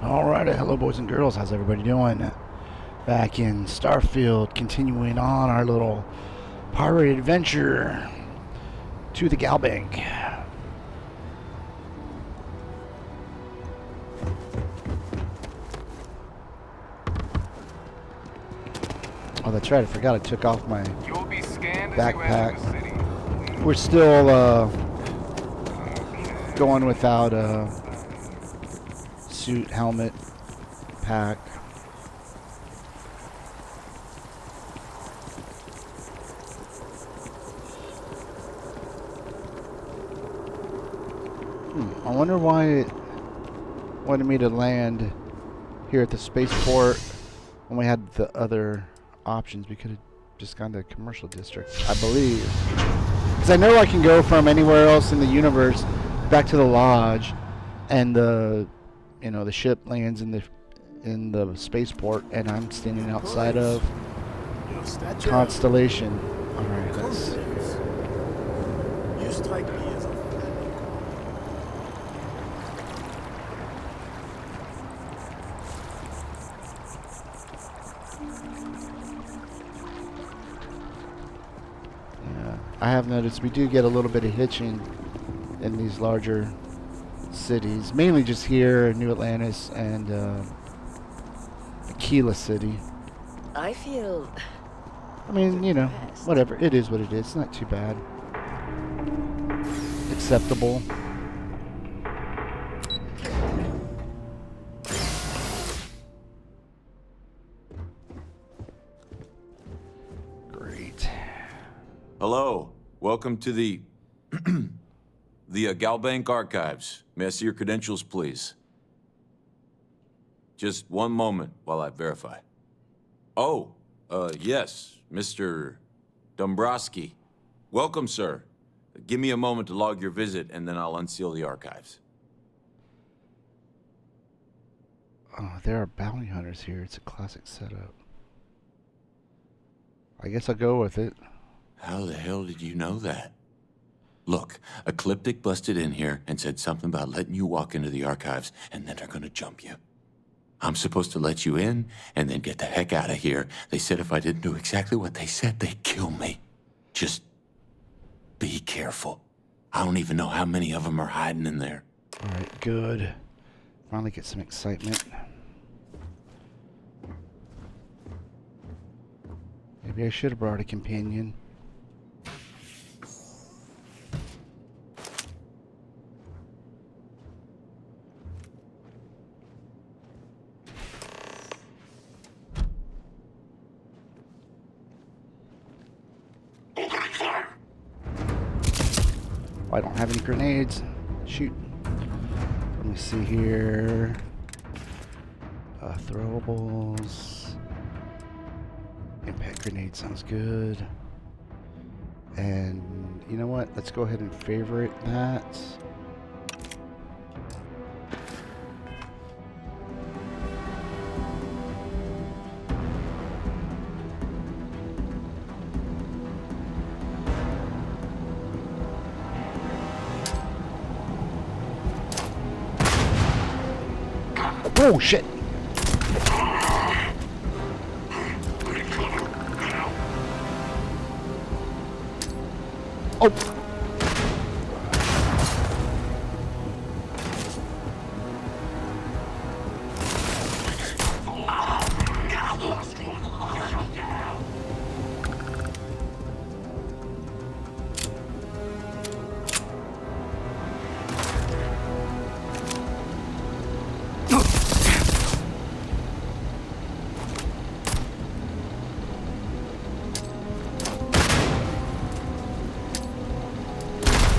Alrighty, hello boys and girls, how's everybody doing? Back in Starfield, continuing on our little pirate adventure to the Gal Bank. Oh, that's right, I forgot I took off my backpack. We're still going without suit, helmet, pack. I wonder why it wanted me to land here at the spaceport when we had the other options. We could have just gone to a commercial district, I believe. Because I know I can go from anywhere else in the universe back to the lodge, and the ship lands in the spaceport, and I'm standing outside of Constellation. All right, let's see. You strike me as a I have noticed we do get a little bit of hitching in these larger cities, mainly just here in New Atlantis and Aquila City. I feel... I mean, you know, whatever. It is what it is. It's not too bad. Acceptable. Great. Hello. Welcome to the Gal Bank Archives. May I see your credentials, please? Just one moment while I verify. Oh, yes, Mr. Dombrowski. Welcome, sir. Give me a moment to log your visit, and then I'll unseal the archives. Oh, there are bounty hunters here. It's a classic setup. I guess I'll go with it. How the hell did you know that? Look, Ecliptic busted in here and said something about letting you walk into the archives, and then they're gonna jump you. I'm supposed to let you in and then get the heck out of here. They said if I didn't do exactly what they said, they'd kill me. Just be careful. I don't even know how many of them are hiding in there. All right, good. Finally get some excitement. Maybe I should have brought a companion. Oh, I don't have any grenades. Shoot. Let me see here. Throwables. Impact grenade sounds good. And you know what? Let's go ahead and favorite that. Oh shit! Oh!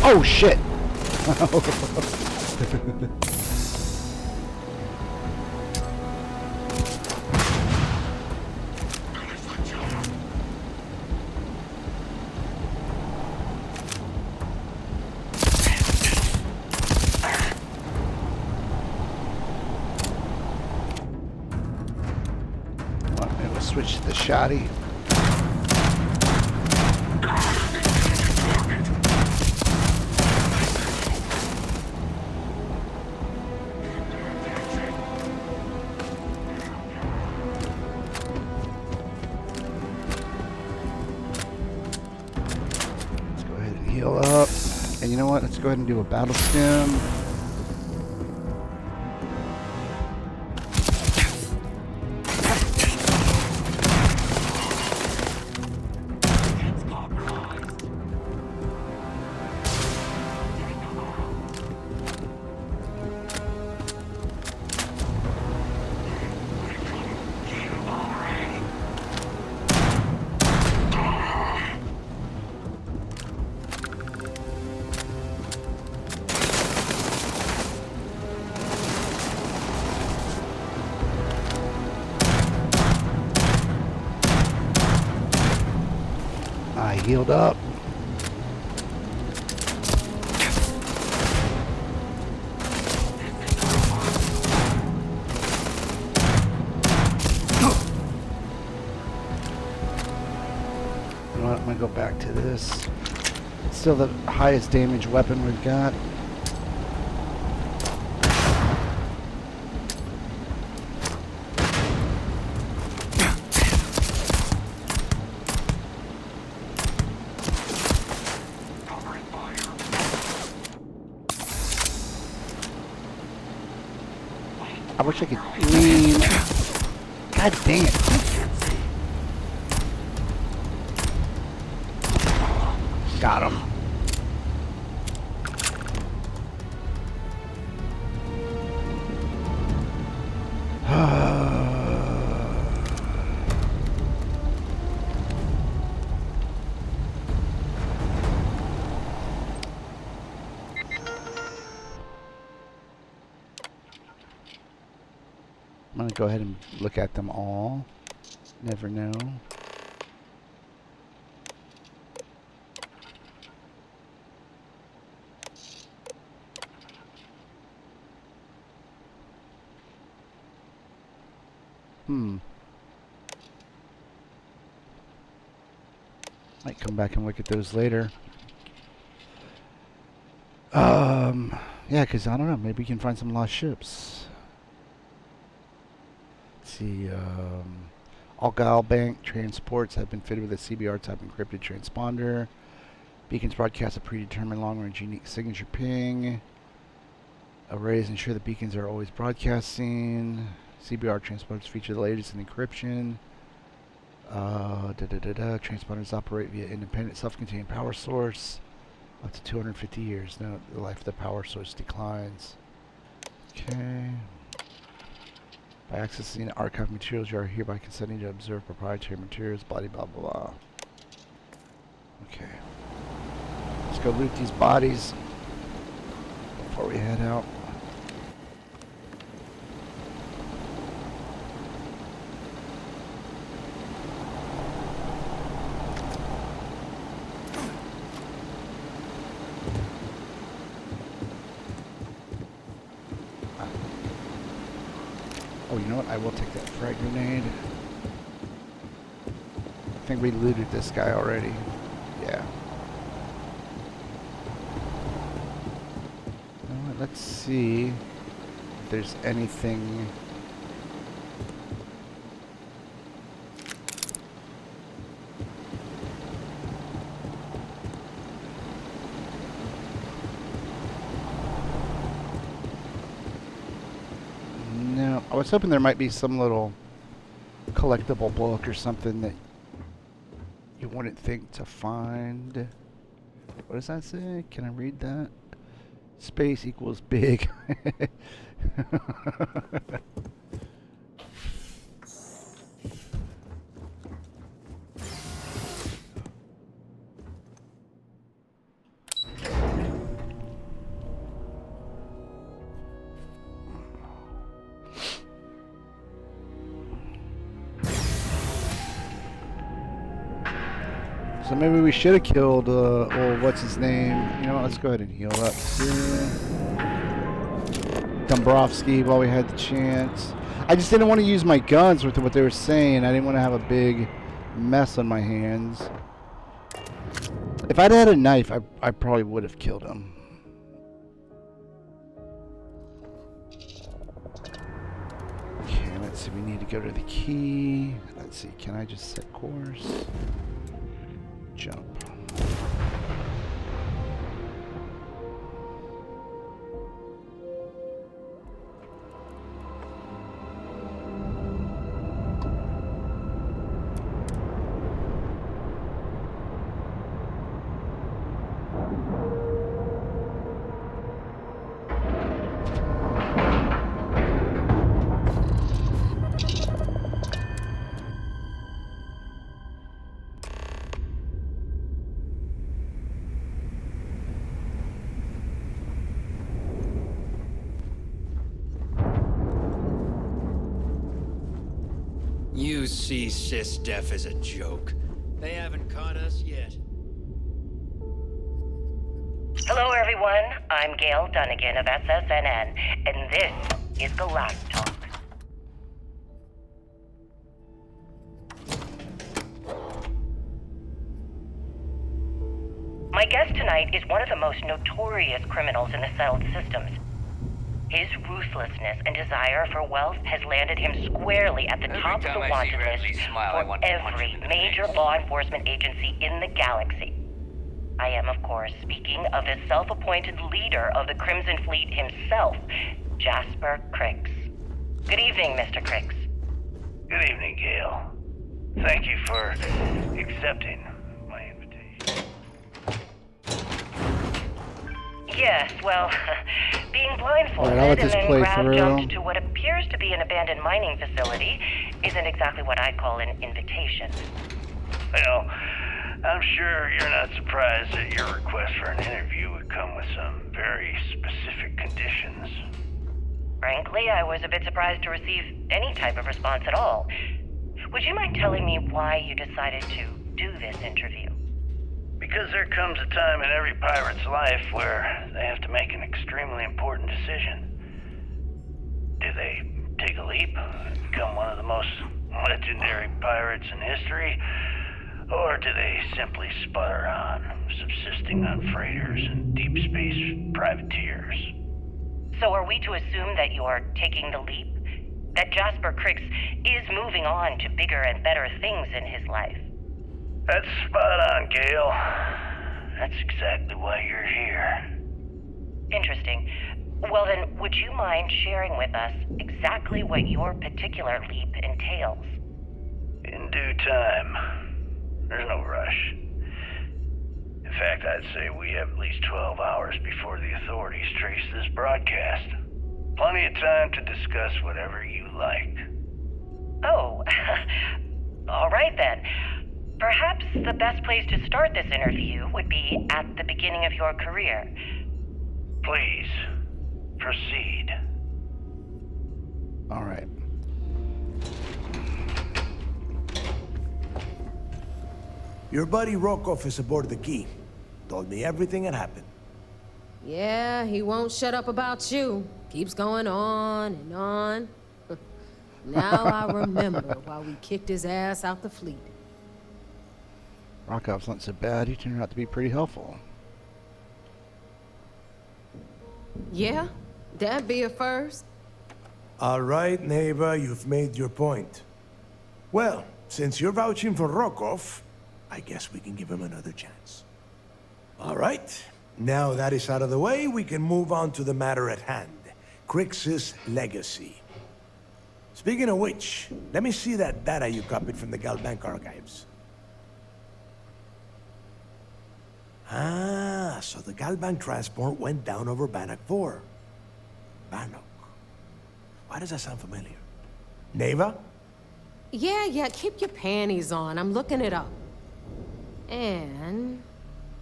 Oh shit! We'll switch to the shotty. you know what? Let's go ahead and do a battle stim. I healed up. You know what? I'm gonna go back to this. Still the highest damage weapon we've got. I wish I could lean. God dang it. Got him. I'm gonna go ahead and look at them all. Never know. Might come back and look at those later. Yeah, because I don't know. Maybe we can find some lost ships. Let's see. All Guile Bank transports have been fitted with a CBR type encrypted transponder. Beacons broadcast a predetermined long-range unique signature ping. Arrays ensure the beacons are always broadcasting. CBR transponders feature the latest in encryption. Transponders operate via independent self-contained power source. Up to 250 years. No, the life of the power source declines. Okay. By accessing archive materials, you are hereby consenting to observe proprietary materials, blah, blah, blah, blah. Okay. Let's go loot these bodies before we head out. Oh, you know what? I will take that frag grenade. I think we looted this guy already. Yeah. You know what? Let's see if there's anything. I was hoping there might be some little collectible book or something that you wouldn't think to find. What does that say? Can I read that? Space equals big. So maybe we should have killed, what's his name? You know what, let's go ahead and heal up too. Dombrowski while we had the chance. I just didn't want to use my guns with what they were saying. I didn't want to have a big mess on my hands. If I'd had a knife, I probably would have killed him. Okay, let's see, we need to go to the key. Let's see, can I just set course? Jump. You see sys-def as a joke. They haven't caught us yet. Hello, everyone. I'm Gail Dunnigan of SSNN, and this is the Last Talk. My guest tonight is one of the most notorious criminals in the settled systems. His ruthlessness and desire for wealth has landed him squarely at the top of the wanted list for every major law enforcement agency in the galaxy. I am, of course, speaking of the self-appointed leader of the Crimson Fleet himself, Jasper Cricks. Good evening, Mr. Cricks. Good evening, Gail. Thank you for accepting my invitation. Yes, well, being blindfolded Alright, I'll let and this then play grabbed through. jumped to what appears to be an abandoned mining facility isn't exactly what I call an invitation. Well, I'm sure you're not surprised that your request for an interview would come with some very specific conditions. Frankly, I was a bit surprised to receive any type of response at all. Would you mind telling me why you decided to do this interview? Because there comes a time in every pirate's life where they have to make an extremely important decision. Do they take a leap and become one of the most legendary pirates in history? Or do they simply sputter on, subsisting on freighters and deep space privateers? So are we to assume that you're taking the leap? That Jasper Cricks is moving on to bigger and better things in his life? That's spot on, Gail. That's exactly why you're here. Interesting. Well then, would you mind sharing with us exactly what your particular leap entails? In due time. There's no rush. In fact, I'd say we have at least 12 hours before the authorities trace this broadcast. Plenty of time to discuss whatever you like. Oh, all right then. Perhaps the best place to start this interview would be at the beginning of your career. Please, proceed. Alright. Your buddy Rokoff is aboard the Key. Told me everything that happened. Yeah, he won't shut up about you. Keeps going on and on. Now I remember why we kicked his ass out the fleet. Rockoff's not so bad. He turned out to be pretty helpful. Yeah? That'd be a first. All right, neighbor, you've made your point. Well, since you're vouching for Rokoff, I guess we can give him another chance. All right, now that is out of the way, we can move on to the matter at hand. Crix's legacy. Speaking of which, let me see that data you copied from the Galbank archives. Ah, so the Galbank transport went down over Bannock 4. Bannock. Why does that sound familiar? Neva? Yeah, keep your panties on. I'm looking it up. And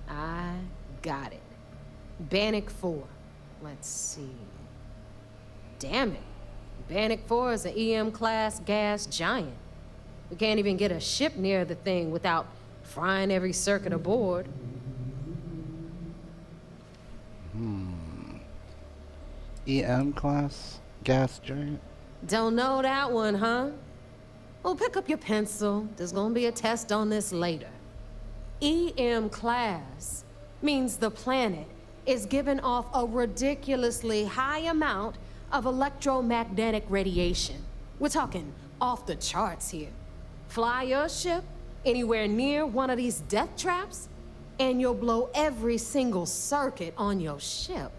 I got it. Bannock 4. Let's see. Damn it. Bannock 4 is an EM-class gas giant. We can't even get a ship near the thing without frying every circuit aboard. EM class gas giant? Don't know that one, huh? Well, pick up your pencil. There's gonna be a test on this later. EM class means the planet is giving off a ridiculously high amount of electromagnetic radiation. We're talking off the charts here. Fly your ship anywhere near one of these death traps, and you'll blow every single circuit on your ship.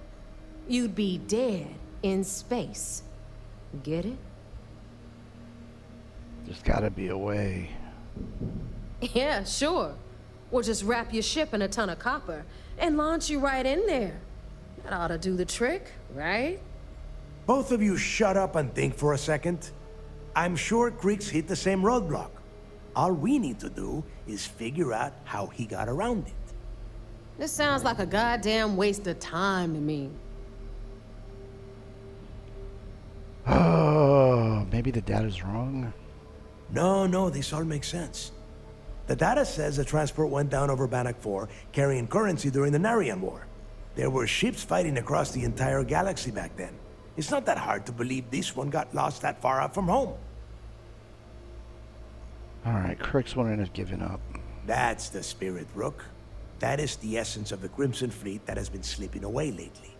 You'd be dead in space. Get it? There's gotta be a way. Yeah, sure. We'll just wrap your ship in a ton of copper and launch you right in there. That ought to do the trick, right? Both of you shut up and think for a second. I'm sure Creeks hit the same roadblock. All we need to do is figure out how he got around it. This sounds like a goddamn waste of time to me. Oh, maybe the data's wrong. No, this all makes sense. The data says the transport went down over Bannock 4, carrying currency during the Narian War. There were ships fighting across the entire galaxy back then. It's not that hard to believe this one got lost that far out from home. Alright, Crick's wouldn't have given up. That's the spirit, Rook. That is the essence of the Crimson Fleet that has been slipping away lately.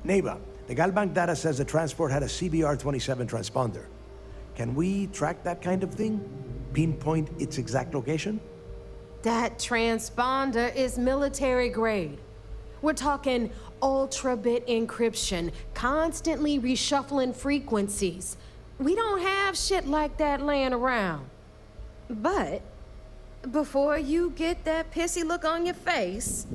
Neighbor, the Galbank data says the transport had a CBR-27 transponder. Can we track that kind of thing? Pinpoint its exact location? That transponder is military grade. We're talking ultra-bit encryption, constantly reshuffling frequencies. We don't have shit like that laying around. But before you get that pissy look on your face,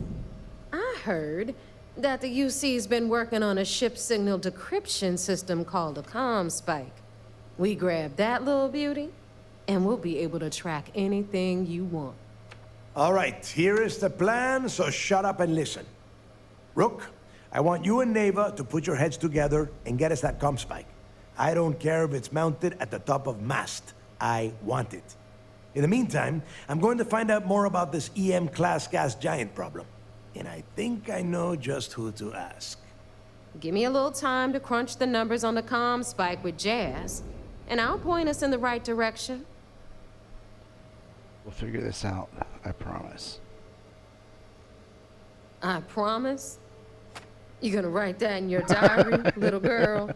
I heard that the UC's been working on a ship signal decryption system called a comm spike. We grab that little beauty, and we'll be able to track anything you want. All right, here is the plan, so shut up and listen. Rook, I want you and Neva to put your heads together and get us that comm spike. I don't care if it's mounted at the top of mast. I want it. In the meantime, I'm going to find out more about this EM-class gas giant problem. And I think I know just who to ask. Give me a little time to crunch the numbers on the comm spike with Jazz, and I'll point us in the right direction. We'll figure this out, I promise. I promise? You gonna write that in your diary, little girl?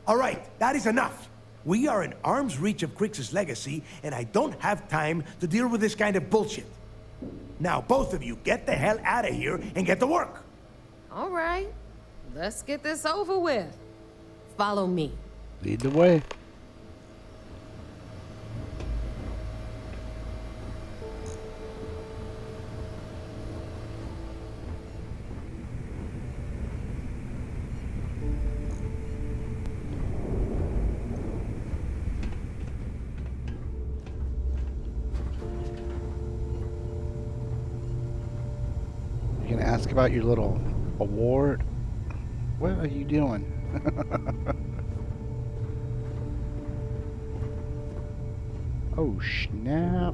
All right, that is enough. We are in arm's reach of Crix's legacy, and I don't have time to deal with this kind of bullshit. Now, both of you, get the hell out of here and get to work. All right, let's get this over with. Follow me. Lead the way. You gonna ask about your little award? What are you doing? Oh, snap.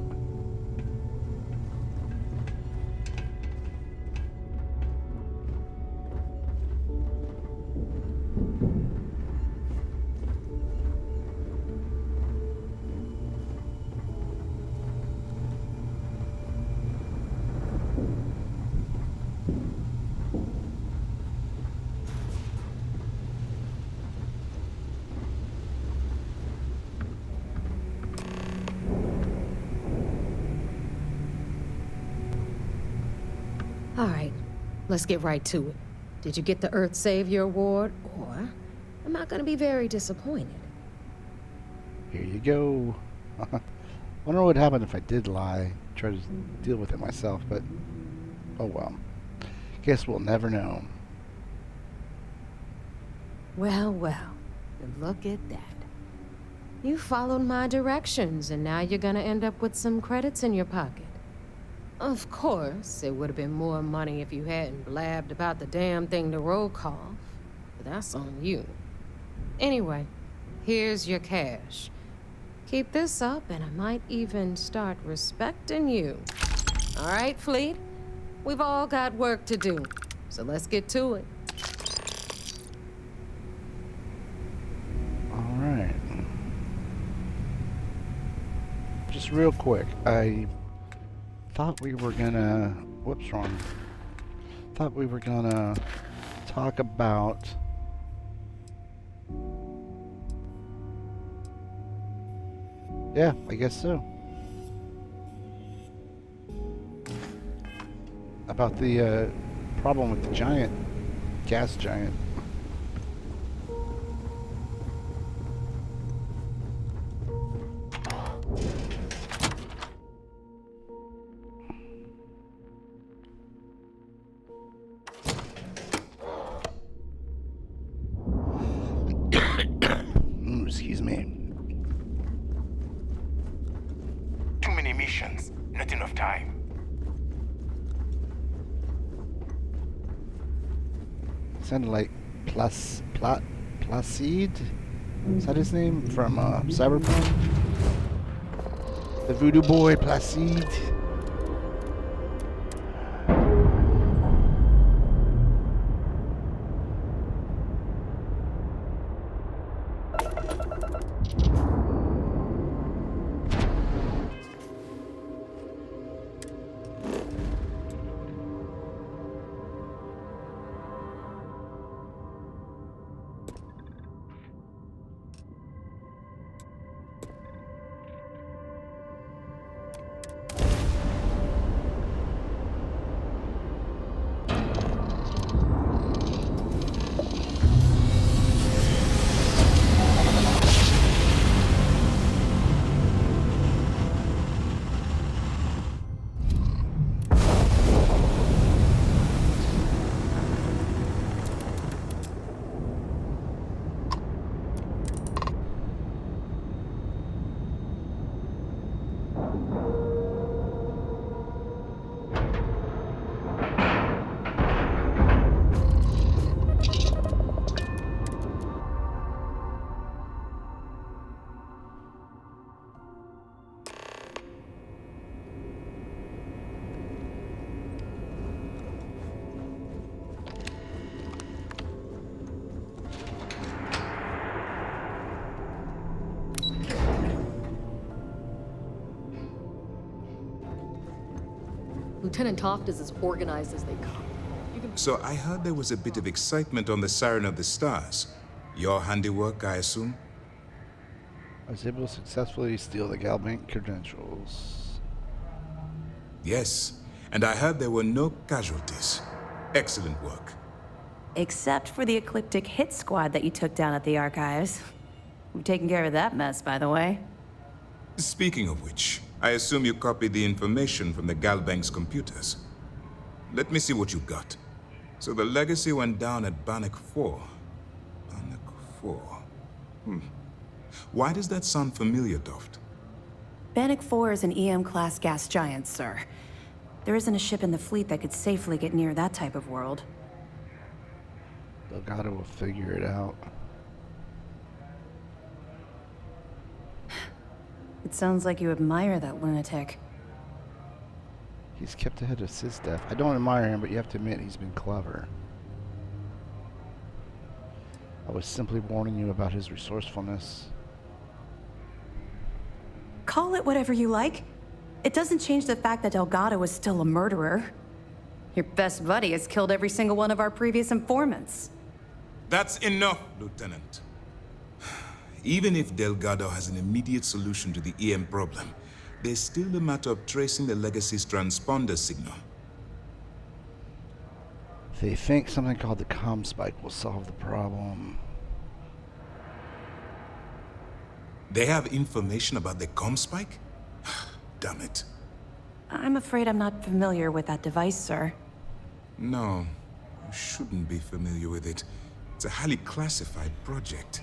All right, let's get right to it. Did you get the Earth Savior Award, or am I gonna be very disappointed? Here you go. Wonder what would happen if I did lie. Try to deal with it myself, but oh well. Guess we'll never know. Well, look at that. You followed my directions, and now you're gonna end up with some credits in your pocket. Of course, it would have been more money if you hadn't blabbed about the damn thing to roll call, but that's on you. Anyway, here's your cash. Keep this up, and I might even start respecting you. All right, Fleet? We've all got work to do, so let's get to it. All right. Just real quick, I thought we were gonna, whoops, wrong. Thought we were gonna talk about yeah, I guess so. About the problem with the giant, gas giant. Excuse me. Too many missions, not enough time. Sounded like Placide? Is that his name? From Cyberpunk? The voodoo boy, Placide. Lieutenant Toft is as organized as they come. So I heard there was a bit of excitement on the Siren of the Stars. Your handiwork, I assume? I was able to successfully steal the Galbank credentials. Yes, and I heard there were no casualties. Excellent work. Except for the eclectic hit squad that you took down at the archives. We've taken care of that mess, by the way. Speaking of which, I assume you copied the information from the Galbank's computers. Let me see what you got. So the legacy went down at Bannock 4. Bannock 4. Why does that sound familiar, Toft? Bannock 4 is an EM-class gas giant, sir. There isn't a ship in the fleet that could safely get near that type of world. Delgado will figure it out. It sounds like you admire that lunatic. He's kept ahead of SysDef. I don't admire him, but you have to admit he's been clever. I was simply warning you about his resourcefulness. Call it whatever you like. It doesn't change the fact that Delgado is still a murderer. Your best buddy has killed every single one of our previous informants. That's enough, Lieutenant. Even if Delgado has an immediate solution to the EM problem, there's still the matter of tracing the Legacy's transponder signal. They think something called the comm spike will solve the problem. They have information about the comm spike? Damn it. I'm afraid I'm not familiar with that device, sir. No, you shouldn't be familiar with it. It's a highly classified project.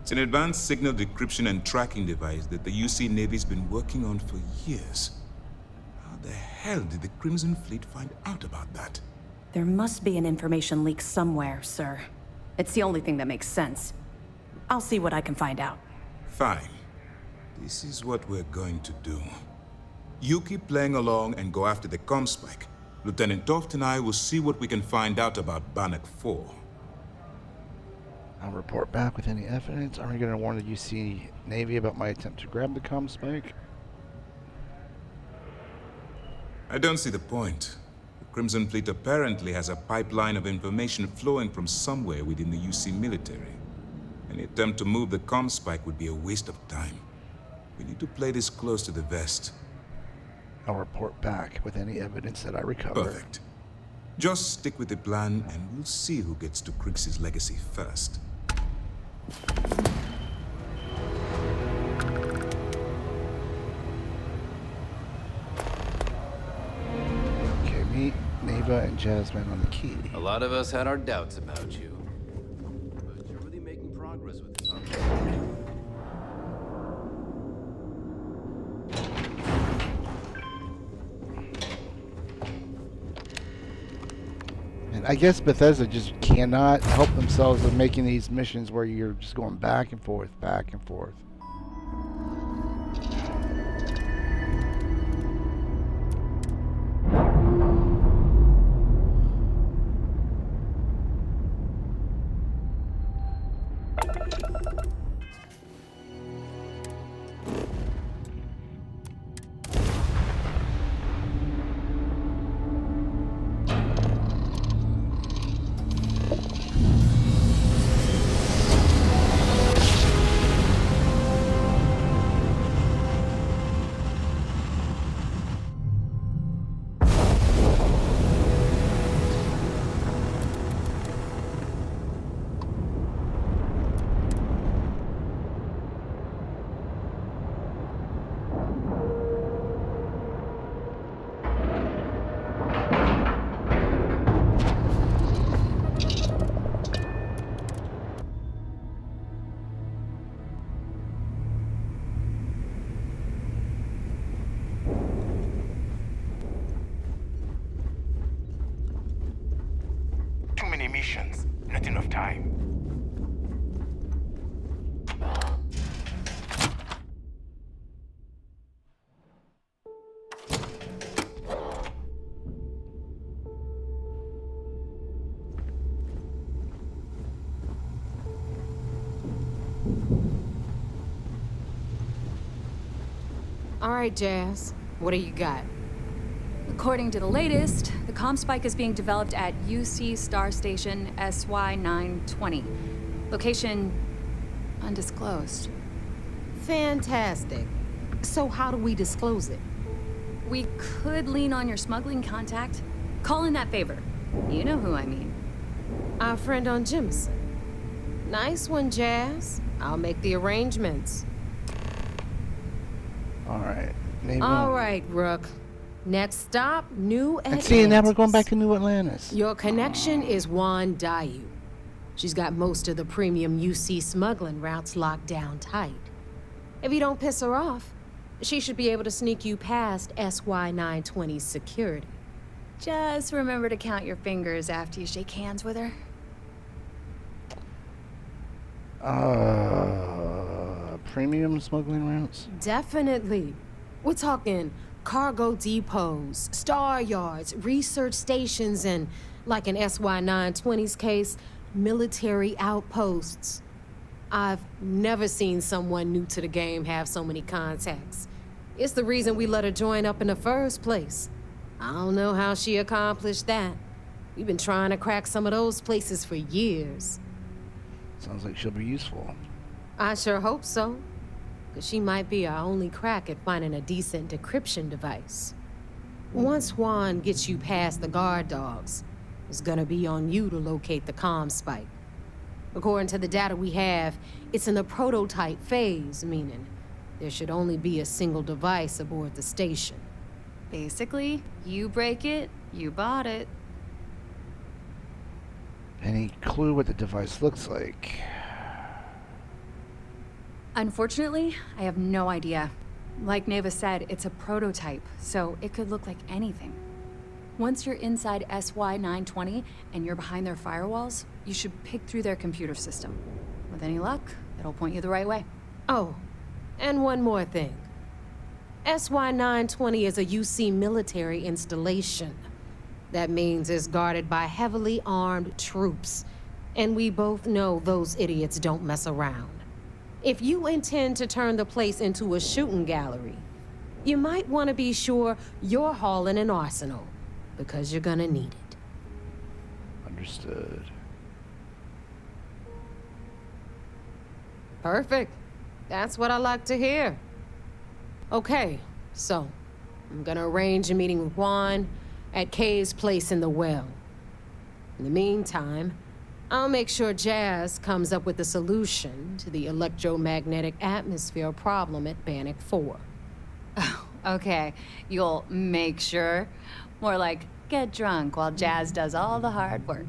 It's an advanced signal decryption and tracking device that the UC Navy's been working on for years. How the hell did the Crimson Fleet find out about that? There must be an information leak somewhere, sir. It's the only thing that makes sense. I'll see what I can find out. Fine. This is what we're going to do. You keep playing along and go after the comm spike. Lieutenant Toft and I will see what we can find out about Bannock 4. I'll report back with any evidence. Are we going to warn the UC Navy about my attempt to grab the comm spike? I don't see the point. The Crimson Fleet apparently has a pipeline of information flowing from somewhere within the UC military. Any attempt to move the comm spike would be a waste of time. We need to play this close to the vest. I'll report back with any evidence that I recover. Perfect. Just stick with the plan and we'll see who gets to Krix's legacy first. Okay, meet Neva and Jasmine on the key. A lot of us had our doubts about you. But you're really making progress with this operation. And I guess Bethesda just cannot help themselves with making these missions where you're just going back and forth, back and forth. missions, not enough time. All right, Jazz. What do you got? According to the latest, the comm spike is being developed at UC Star Station SY-920. Location undisclosed. Fantastic. So how do we disclose it? We could lean on your smuggling contact. Call in that favor. You know who I mean. Our friend on Jimson. Nice one, Jazz. I'll make the arrangements. All right. Name All one. right, Rook. Next stop, New Atlantis. And see, now we're going back to New Atlantis. Your connection is Juan Dayu. She's got most of the premium UC smuggling routes locked down tight. If you don't piss her off, she should be able to sneak you past SY-920's security. Just remember to count your fingers after you shake hands with her. Premium smuggling routes? Definitely. We're talking cargo depots, star yards, research stations, and, like in SY-920's case, military outposts. I've never seen someone new to the game have so many contacts. It's the reason we let her join up in the first place. I don't know how she accomplished that. We've been trying to crack some of those places for years. Sounds like she'll be useful. I sure hope so. Because she might be our only crack at finding a decent decryption device. Once Juan gets you past the guard dogs, it's gonna be on you to locate the comm spike. According to the data we have, it's in the prototype phase, meaning there should only be a single device aboard the station. Basically, you break it, you bought it. Any clue what the device looks like? Unfortunately, I have no idea. Like Neva said, it's a prototype, so it could look like anything. Once you're inside SY-920 and you're behind their firewalls, you should pick through their computer system. With any luck, it'll point you the right way. Oh, and one more thing. SY-920 is a UC military installation. That means it's guarded by heavily armed troops. And we both know those idiots don't mess around. If you intend to turn the place into a shooting gallery, you might want to be sure you're hauling an arsenal, because you're gonna need it. Understood. Perfect. That's what I like to hear. Okay, so I'm gonna arrange a meeting with Juan at Kay's place in the well. In the meantime, I'll make sure Jazz comes up with a solution to the electromagnetic atmosphere problem at Bannock 4. Oh, okay. You'll make sure. More like, get drunk while Jazz does all the hard work.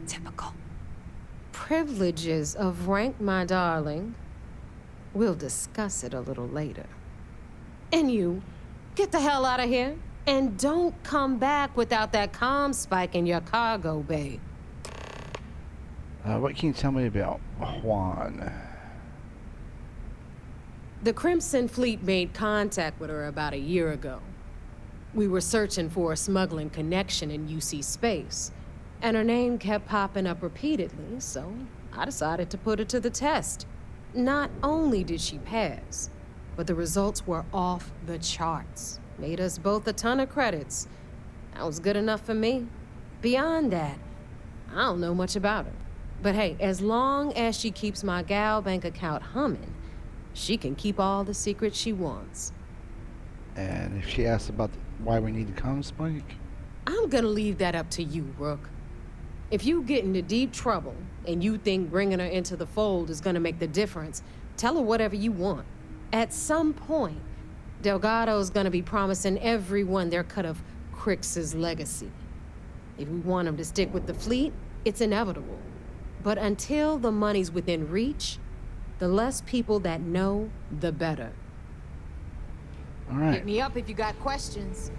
Typical. Privileges of rank, my darling. We'll discuss it a little later. And you, get the hell out of here. And don't come back without that comm spike in your cargo bay. What can you tell me about Juan? The Crimson Fleet made contact with her about a year ago. We were searching for a smuggling connection in UC space, and her name kept popping up repeatedly, so I decided to put her to the test. Not only did she pass, but the results were off the charts. Made us both a ton of credits. That was good enough for me. Beyond that, I don't know much about her. But hey, as long as she keeps my gal bank account humming, she can keep all the secrets she wants. And if she asks about why we need the comm spike? I'm gonna leave that up to you, Rook. If you get into deep trouble and you think bringing her into the fold is gonna make the difference, tell her whatever you want. At some point, Delgado's gonna be promising everyone their cut of Crix's legacy. If we want him to stick with the fleet, it's inevitable. But until the money's within reach, the less people that know, the better. All right. Hit me up if you got questions.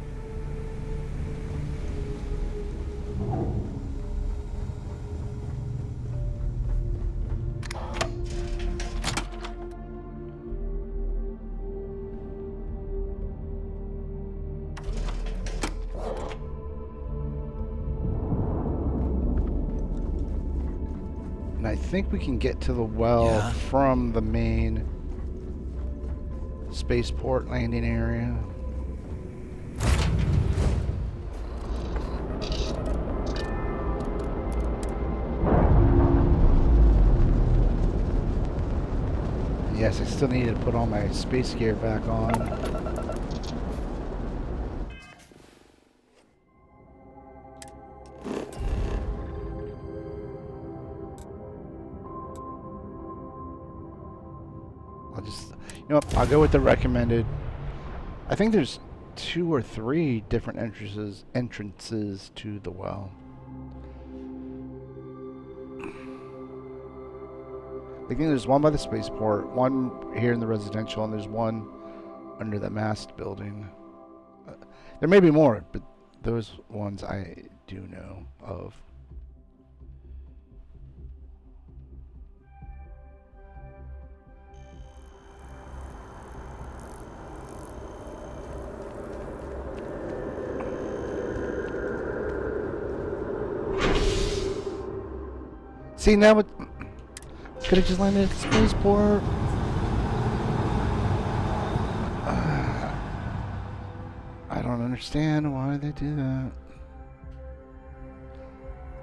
think we can get to the well from the main spaceport landing area. Yes, I still needed to put all my space gear back on. You know what, I'll go with the recommended. I think there's 2 or 3 different entrances to the well. I think there's one by the spaceport, one here in the residential, and there's one under the mast building. There may be more, but those ones I do know of. See, now it could have just landed at the spaceport. I don't understand why they do that.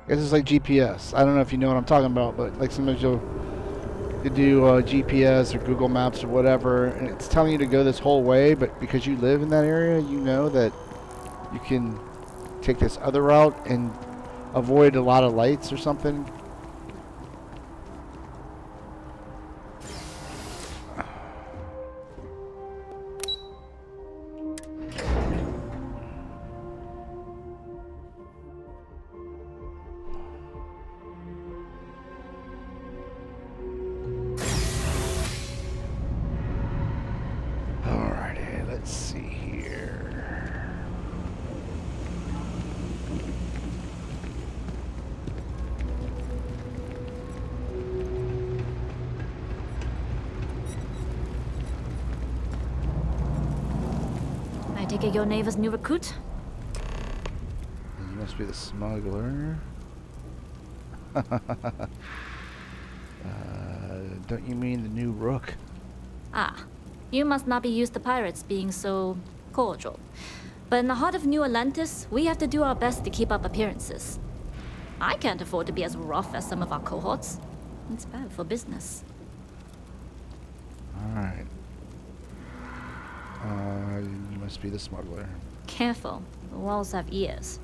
I guess it's like GPS. I don't know if you know what I'm talking about, but like sometimes you do GPS or Google Maps or whatever, and it's telling you to go this whole way, but because you live in that area, you know that you can take this other route and avoid a lot of lights or something. Your neighbor's new recruit? You must be the smuggler. Don't you mean the new rook? Ah, you must not be used to pirates being so cordial. But in the heart of New Atlantis, we have to do our best to keep up appearances. I can't afford to be as rough as some of our cohorts. It's bad for business. Alright. You must be the smuggler. Careful, the walls have ears.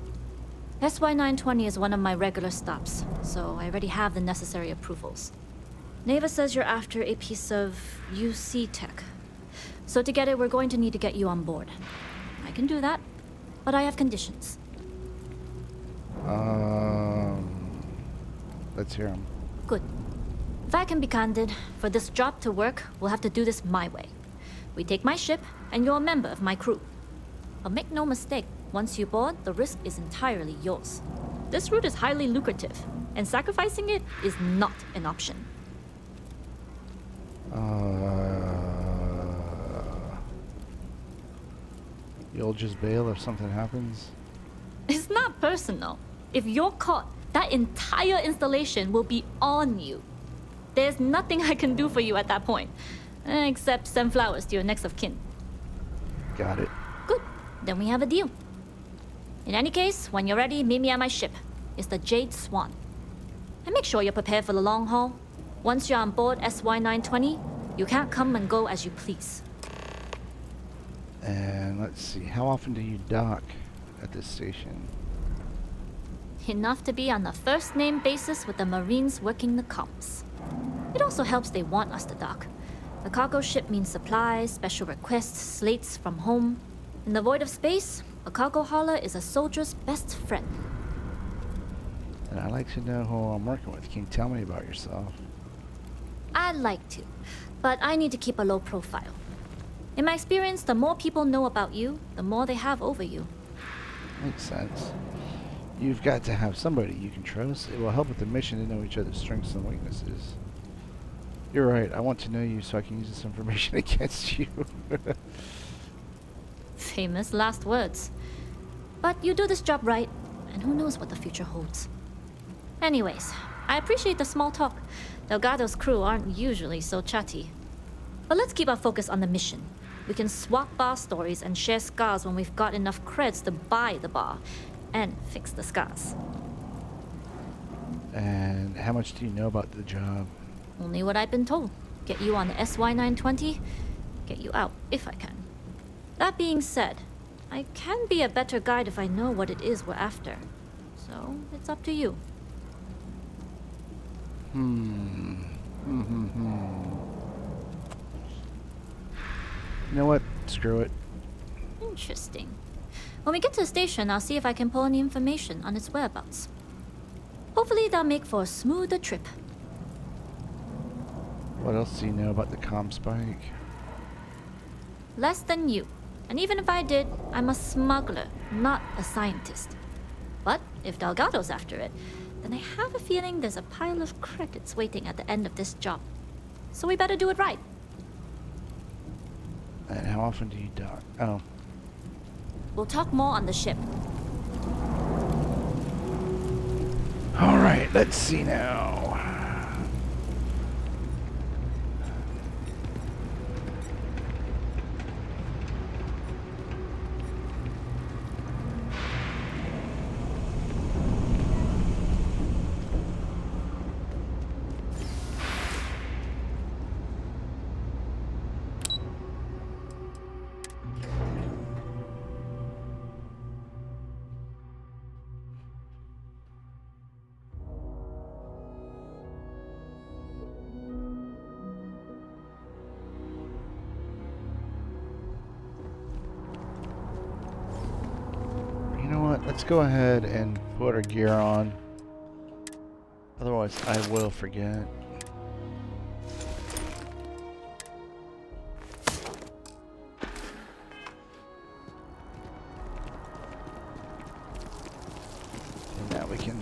SY-920 is one of my regular stops, so I already have the necessary approvals. Neva says you're after a piece of UC tech. So to get it, we're going to need to get you on board. I can do that, but I have conditions. Let's hear them. Good. If I can be candid, for this job to work, we'll have to do this my way. We take my ship, and you're a member of my crew. But make no mistake, once you board, the risk is entirely yours. This route is highly lucrative, and sacrificing it is not an option. You'll just bail if something happens? It's not personal. If you're caught, that entire installation will be on you. There's nothing I can do for you at that point, except send flowers to your next of kin. Got it. Good. Then we have a deal. In any case, when you're ready, meet me at my ship. It's the Jade Swan. And make sure you're prepared for the long haul. Once you're on board SY-920, you can't come and go as you please. And let's see, how often do you dock at this station? Enough to be on a first-name basis with the Marines working the comms. It also helps they want us to dock. The cargo ship means supplies, special requests, slates from home. In the void of space, a cargo hauler is a soldier's best friend. And I'd like to know who I'm working with. Can you tell me about yourself? I'd like to, but I need to keep a low profile. In my experience, the more people know about you, the more they have over you. Makes sense. You've got to have somebody you can trust. It will help with the mission to know each other's strengths and weaknesses. You're right. I want to know you so I can use this information against you. Famous last words. But you do this job right, and who knows what the future holds. Anyways, I appreciate the small talk. Delgado's crew aren't usually so chatty. But let's keep our focus on the mission. We can swap bar stories and share scars when we've got enough creds to buy the bar and fix the scars. And how much do you know about the job? Only what I've been told. Get you on the SY-920, get you out if I can. That being said, I can be a better guide if I know what it is we're after. So, it's up to you. You know what? Screw it. Interesting. When we get to the station, I'll see if I can pull any information on its whereabouts. Hopefully that'll make for a smoother trip. What else do you know about the comm spike? Less than you. And even if I did, I'm a smuggler, not a scientist. But if Delgado's after it, then I have a feeling there's a pile of credits waiting at the end of this job. So we better do it right. And how often do you dock? Oh. We'll talk more on the ship. Alright, let's see now. Let's go ahead and put our gear on. Otherwise, I will forget. And now we can...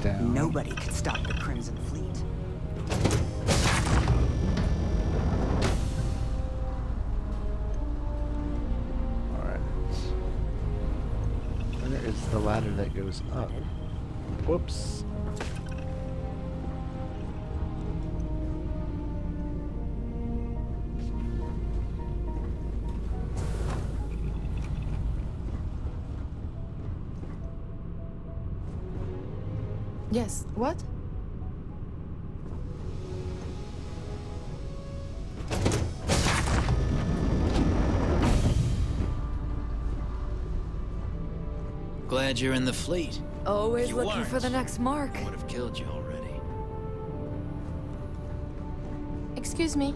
down. Nobody could stop the Crimson Fleet. Alright. Where is the ladder that goes up? Whoops. Yes, what? Glad you're in the fleet. Always You looking for weren't, the next mark. I would have killed you already. Excuse me.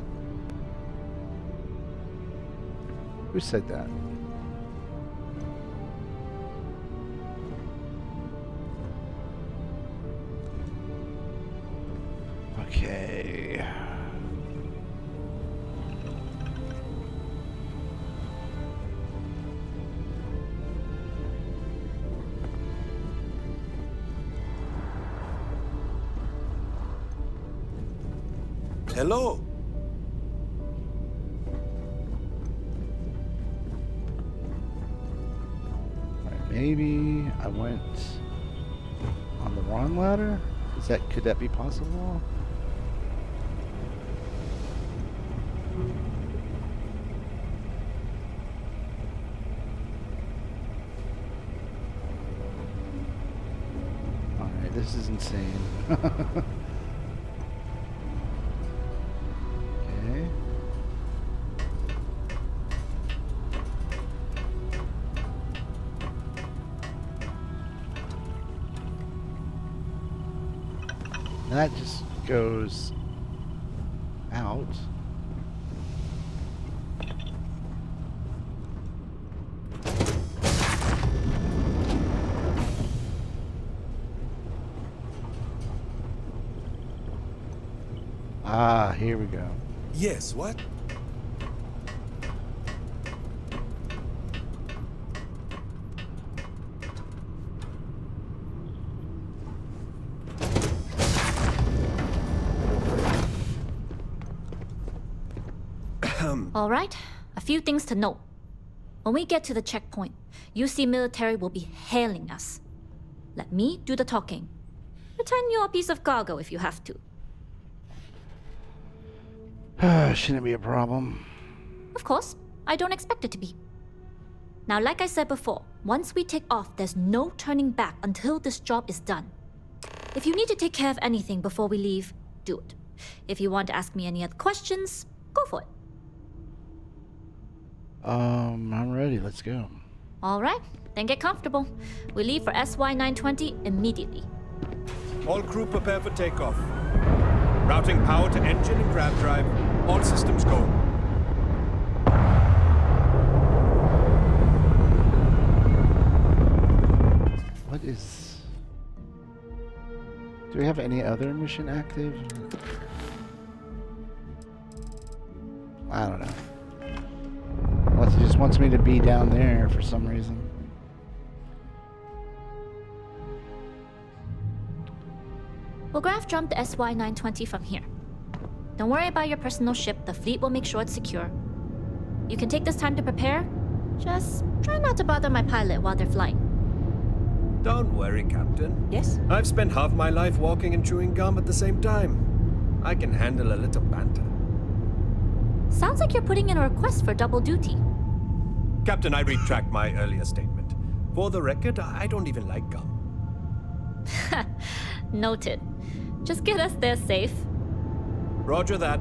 Who said that? Okay. Hello. Alright, maybe I went on the wrong ladder? Could that be possible? Alright, this is insane. Okay. That just goes out. Ah, here we go. Yes, what? All right, a few things to note. When we get to the checkpoint, UC military will be hailing us. Let me do the talking. Pretend you're a piece of cargo if you have to. Shouldn't be a problem. Of course, I don't expect it to be. Now, like I said before, once we take off, there's no turning back until this job is done. If you need to take care of anything before we leave, do it. If you want to ask me any other questions, go for it. I'm ready. Let's go. All right, then get comfortable. We leave for SY-920 immediately. All crew prepare for takeoff. Routing power to engine and grav drive. All systems go. What is... Do we have any other mission active? I don't know. Unless he just wants me to be down there for some reason. We'll grav jump the SY-920 from here. Don't worry about your personal ship. The fleet will make sure it's secure. You can take this time to prepare. Just try not to bother my pilot while they're flying. Don't worry, Captain. Yes? I've spent half my life walking and chewing gum at the same time. I can handle a little banter. Sounds like you're putting in a request for double duty. Captain, I retract my earlier statement. For the record, I don't even like gum. Noted. Just get us there safe. Roger that.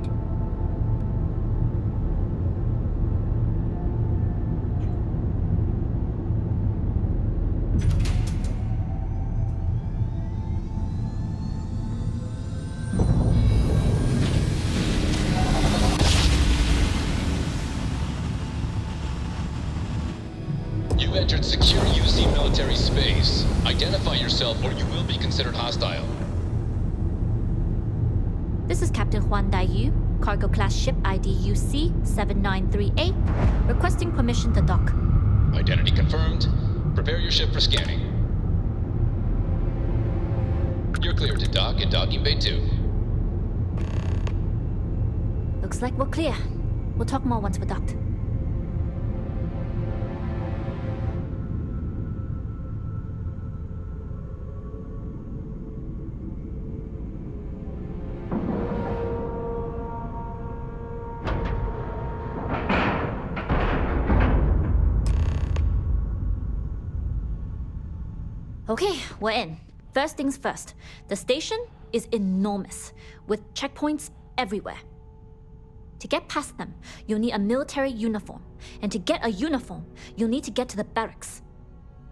You entered secure UC military space. Identify yourself or you will be considered hostile. This is Captain Huan Daiyu, cargo class ship ID UC-793A, requesting permission to dock. Identity confirmed. Prepare your ship for scanning. You're clear to dock in docking bay 2. Looks like we're clear. We'll talk more once we're docked. Okay, we're in. First things first. The station is enormous, with checkpoints everywhere. To get past them, you'll need a military uniform. And to get a uniform, you'll need to get to the barracks.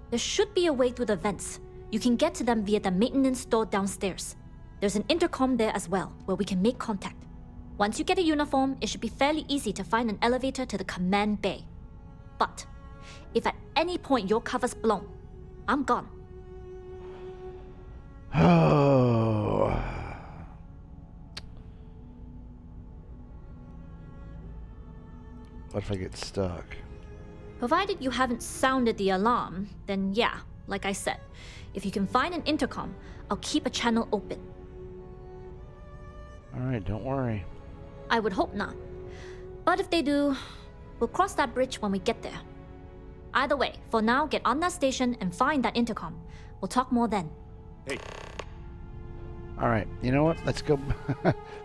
There should be a way through the vents. You can get to them via the maintenance store downstairs. There's an intercom there as well, where we can make contact. Once you get a uniform, it should be fairly easy to find an elevator to the command bay. But if at any point your cover's blown, I'm gone. Oh. What if I get stuck? Provided you haven't sounded the alarm, then yeah, like I said, if you can find an intercom, I'll keep a channel open. Alright, don't worry. I would hope not. But if they do, we'll cross that bridge when we get there. Either way, for now, get on that station and find that intercom. We'll talk more then. Hey. Alright, you know what? Let's go.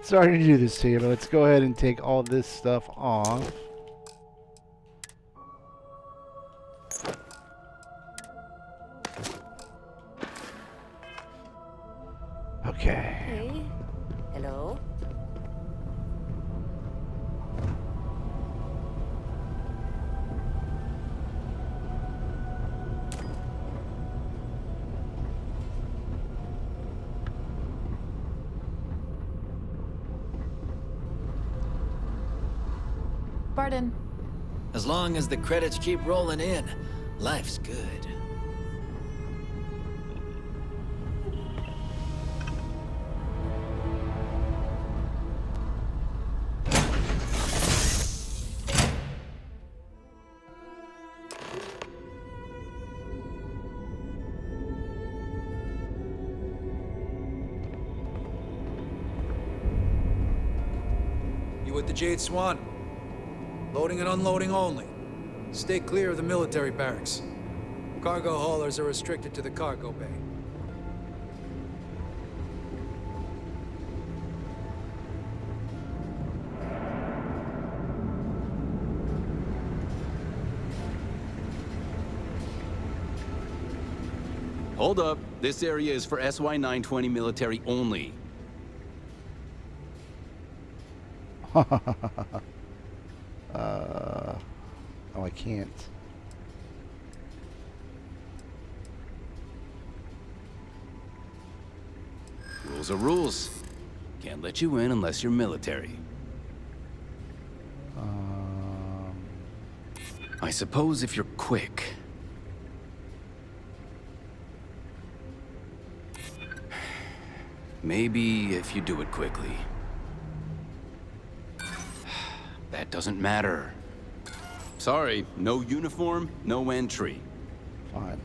Sorry to do this to you, but let's go ahead and take all this stuff off. Okay. Hey. Hello? Barton. As long as the credits keep rolling in, life's good. You with the Jade Swan? Loading and unloading only. Stay clear of the military barracks. Cargo haulers are restricted to the cargo bay. Hold up. This area is for SY-920 military only. Oh, I can't. Rules are rules. Can't let you in unless you're military. I suppose if you're quick. Maybe if you do it quickly. That doesn't matter. Sorry, no uniform, no entry. Fine.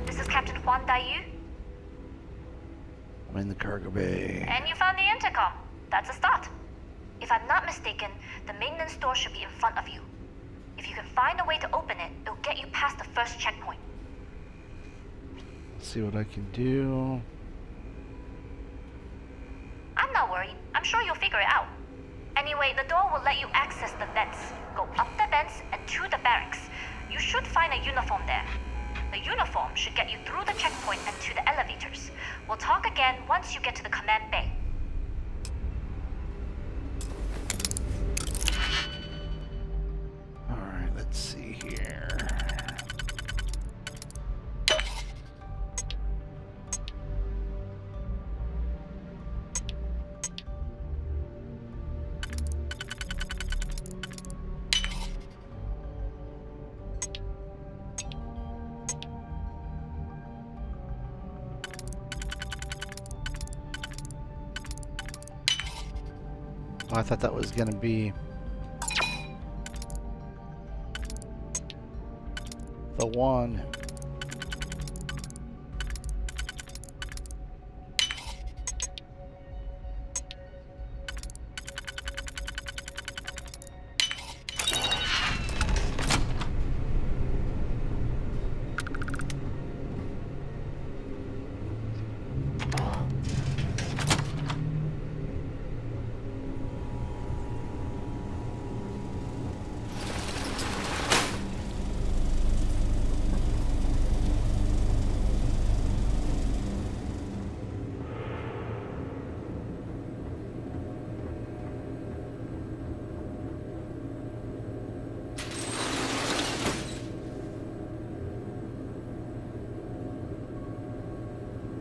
This is Captain Huan Daiyu, I'm in the cargo bay. and you found the intercom. That's a start. If I'm not mistaken, the maintenance door should be in front of you. If you can find a way to open it, it'll get you past the first checkpoint. See what I can do. I'm not worried. I'm sure you'll figure it out. Anyway, the door will let you access the vents. Go up the vents and to the barracks. You should find a uniform there. The uniform should get you through the checkpoint and to the elevators. We'll talk again once you get to the command bay. Alright, let's see here. Oh, I thought that was gonna be the one.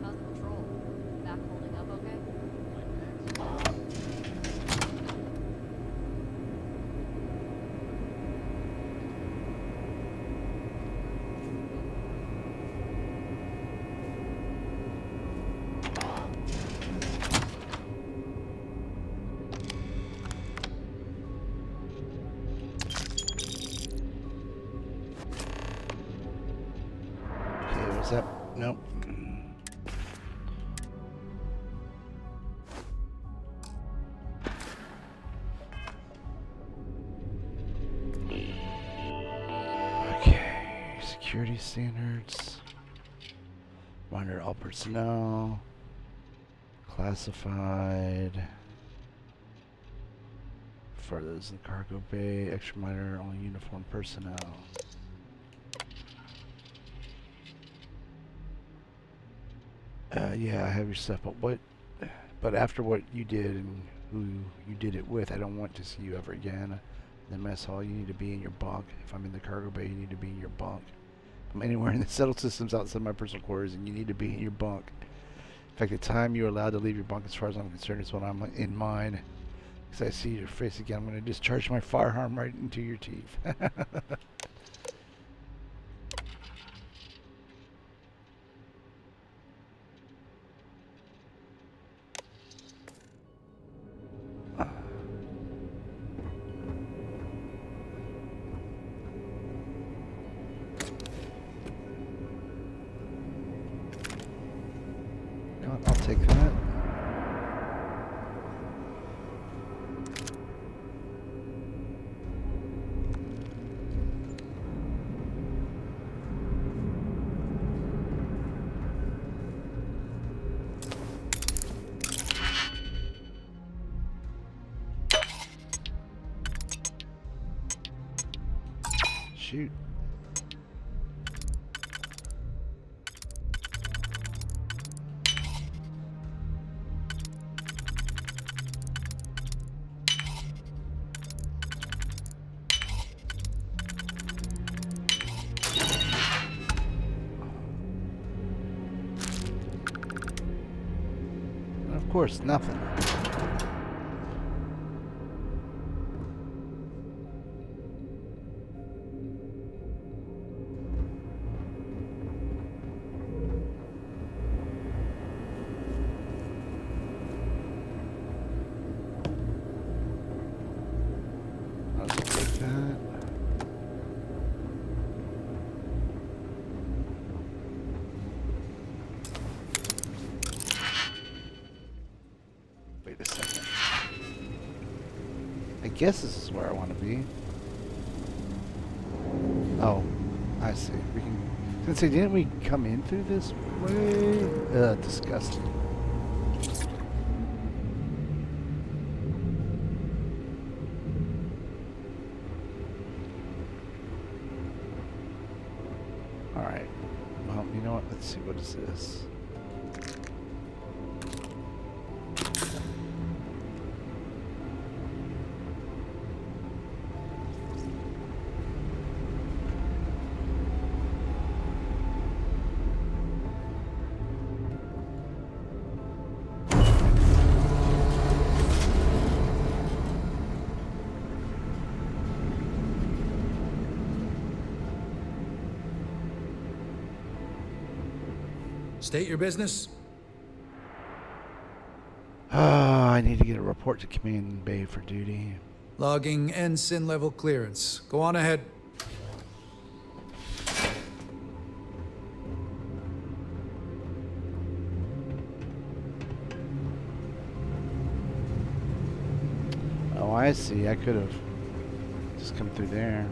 How's the patrol? Back holding up okay? Okay, what's that? Nope. Okay, security standards. Monitor all personnel. Classified. For those in the cargo bay, extra monitor only uniform personnel. Yeah, I have your stuff, but after what you did and who you did it with, I don't want to see you ever again. In the mess hall, you need to be in your bunk. If I'm in the cargo bay, you need to be in your bunk. If I'm anywhere in the settled systems outside my personal quarters, and you need to be in your bunk. In fact, the time you're allowed to leave your bunk, as far as I'm concerned, is when I'm in mine. Because I see your face again, I'm going to discharge my firearm right into your teeth. I'll take that. Shoot. Of course, nothing. I'll just take that. Wait a second. I guess this is where I want to be. Oh, I see. We can. I was gonna say, didn't we come in through this way? Disgusting. All right. Well, you know what? Let's see. What is this? State your business. I need to get a report to Command Bay for duty. Logging ensign level clearance. Go on ahead. Oh, I see. I could have just come through there.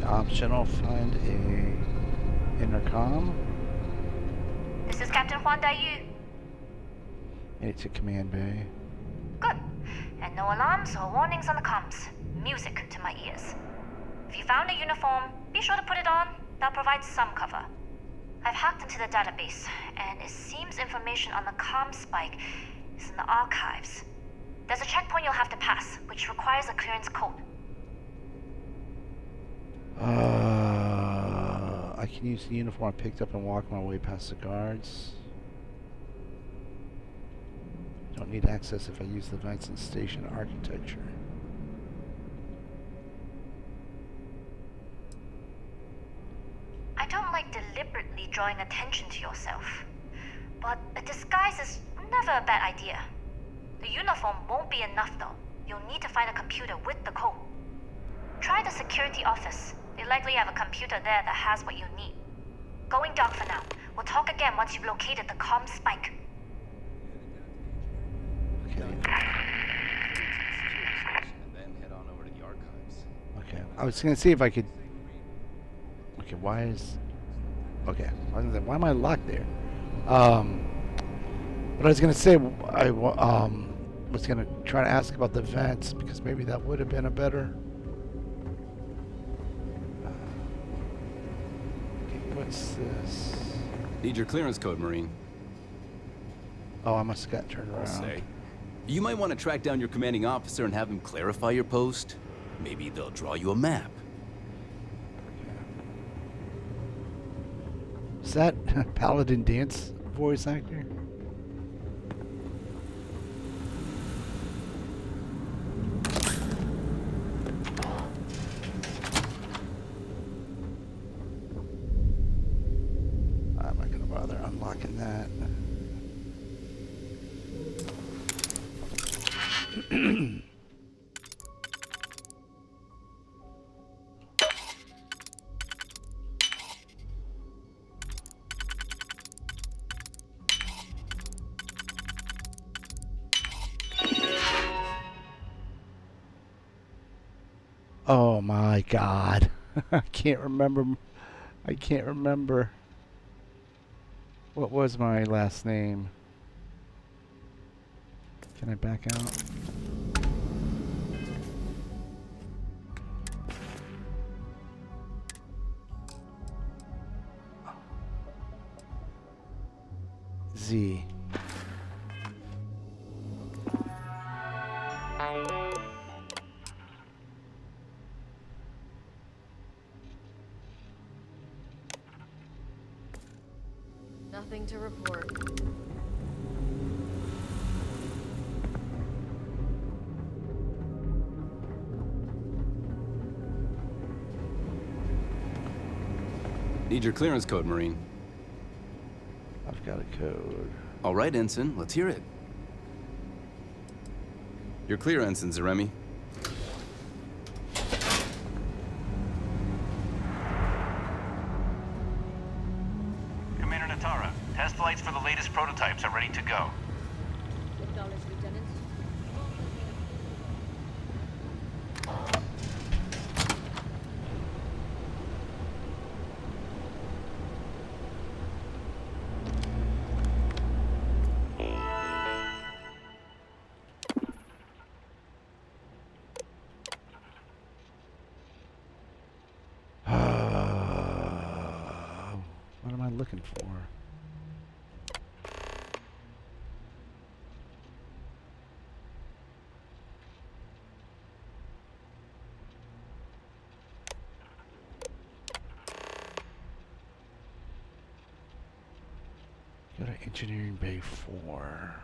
Optional, find a intercom. This is Captain Huan Daiyu. Made it to Command Bay. Good. And no alarms or warnings on the comms. Music to my ears. If you found a uniform, be sure to put it on. That'll provide some cover. I've hacked into the database, and it seems information on the comm spike is in the archives. There's a checkpoint you'll have to pass, which requires a clearance code. I can use the uniform I picked up and walk my way past the guards. Don't need access if I use the Vincent Station architecture. I don't like deliberately drawing attention to yourself, but a disguise is never a bad idea. The uniform won't be enough though. You'll need to find a computer with the code. Try the security office. They likely have a computer there that has what you need. Going dark for now. We'll talk again once you've located the comm spike. Okay. Okay. I was gonna see if I could. Okay. Why is? Okay. I was gonna say, why am I locked there? But I was gonna say was gonna try to ask about the vents because maybe that would have been a better. Okay, what's this? Need your clearance code, Marine. Oh, I must have got turned around. I'll say. You might want to track down your commanding officer and have him clarify your post. Maybe they'll draw you a map. Is that Paladin Dance voice actor? I'm not gonna bother unlocking that. Oh my God. I can't remember. I can't remember. What was my last name? Can I back out? Z. Nothing to report. Need your clearance code, Marine. I've got a code. All right, Ensign, let's hear it. You're clear, Ensign Zaremi. Commander Natara, test flights for the latest prototypes are ready to go. Acknowledged, Lieutenant. What am I looking for? Go to Engineering Bay 4.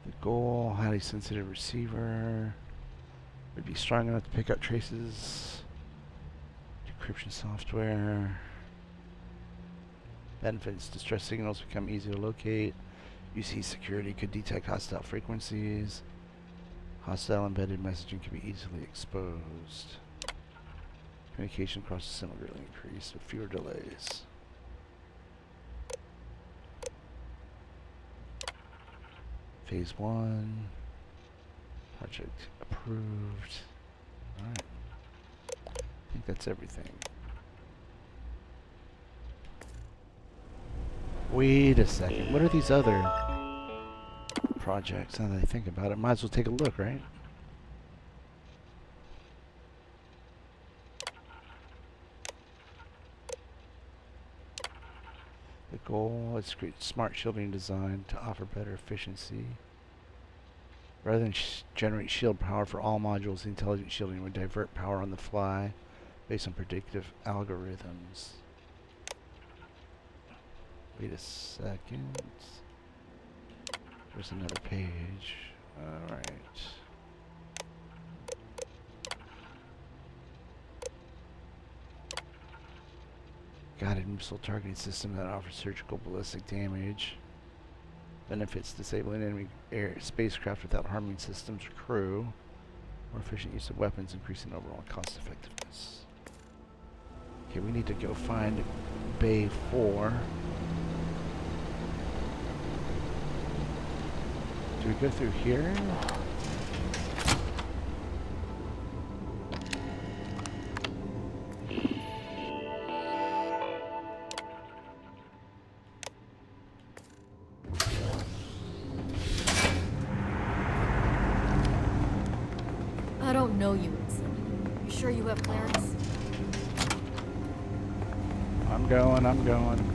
The goal, highly sensitive receiver. Would be strong enough to pick up traces. Decryption software. Benefits, distress signals become easy to locate. UC security could detect hostile frequencies. Hostile embedded messaging can be easily exposed. Communication across the system will greatly increase with fewer delays. Phase 1. Project approved. Alright. I think that's everything. Wait a second. What are these other projects? Now that I think about it, might as well take a look, right? The goal is to create smart shielding design to offer better efficiency. Rather than generate shield power for all modules, the intelligent shielding would divert power on the fly based on predictive algorithms. Wait a second. There's another page. Alright. Guided missile targeting system that offers surgical ballistic damage. Benefits disabling enemy air spacecraft without harming systems or crew. More efficient use of weapons, increasing overall cost effectiveness. Okay, we need to go find Bay 4. Do we go through here? don't know you, Ensign. You sure you have clearance? I'm going, I'm going.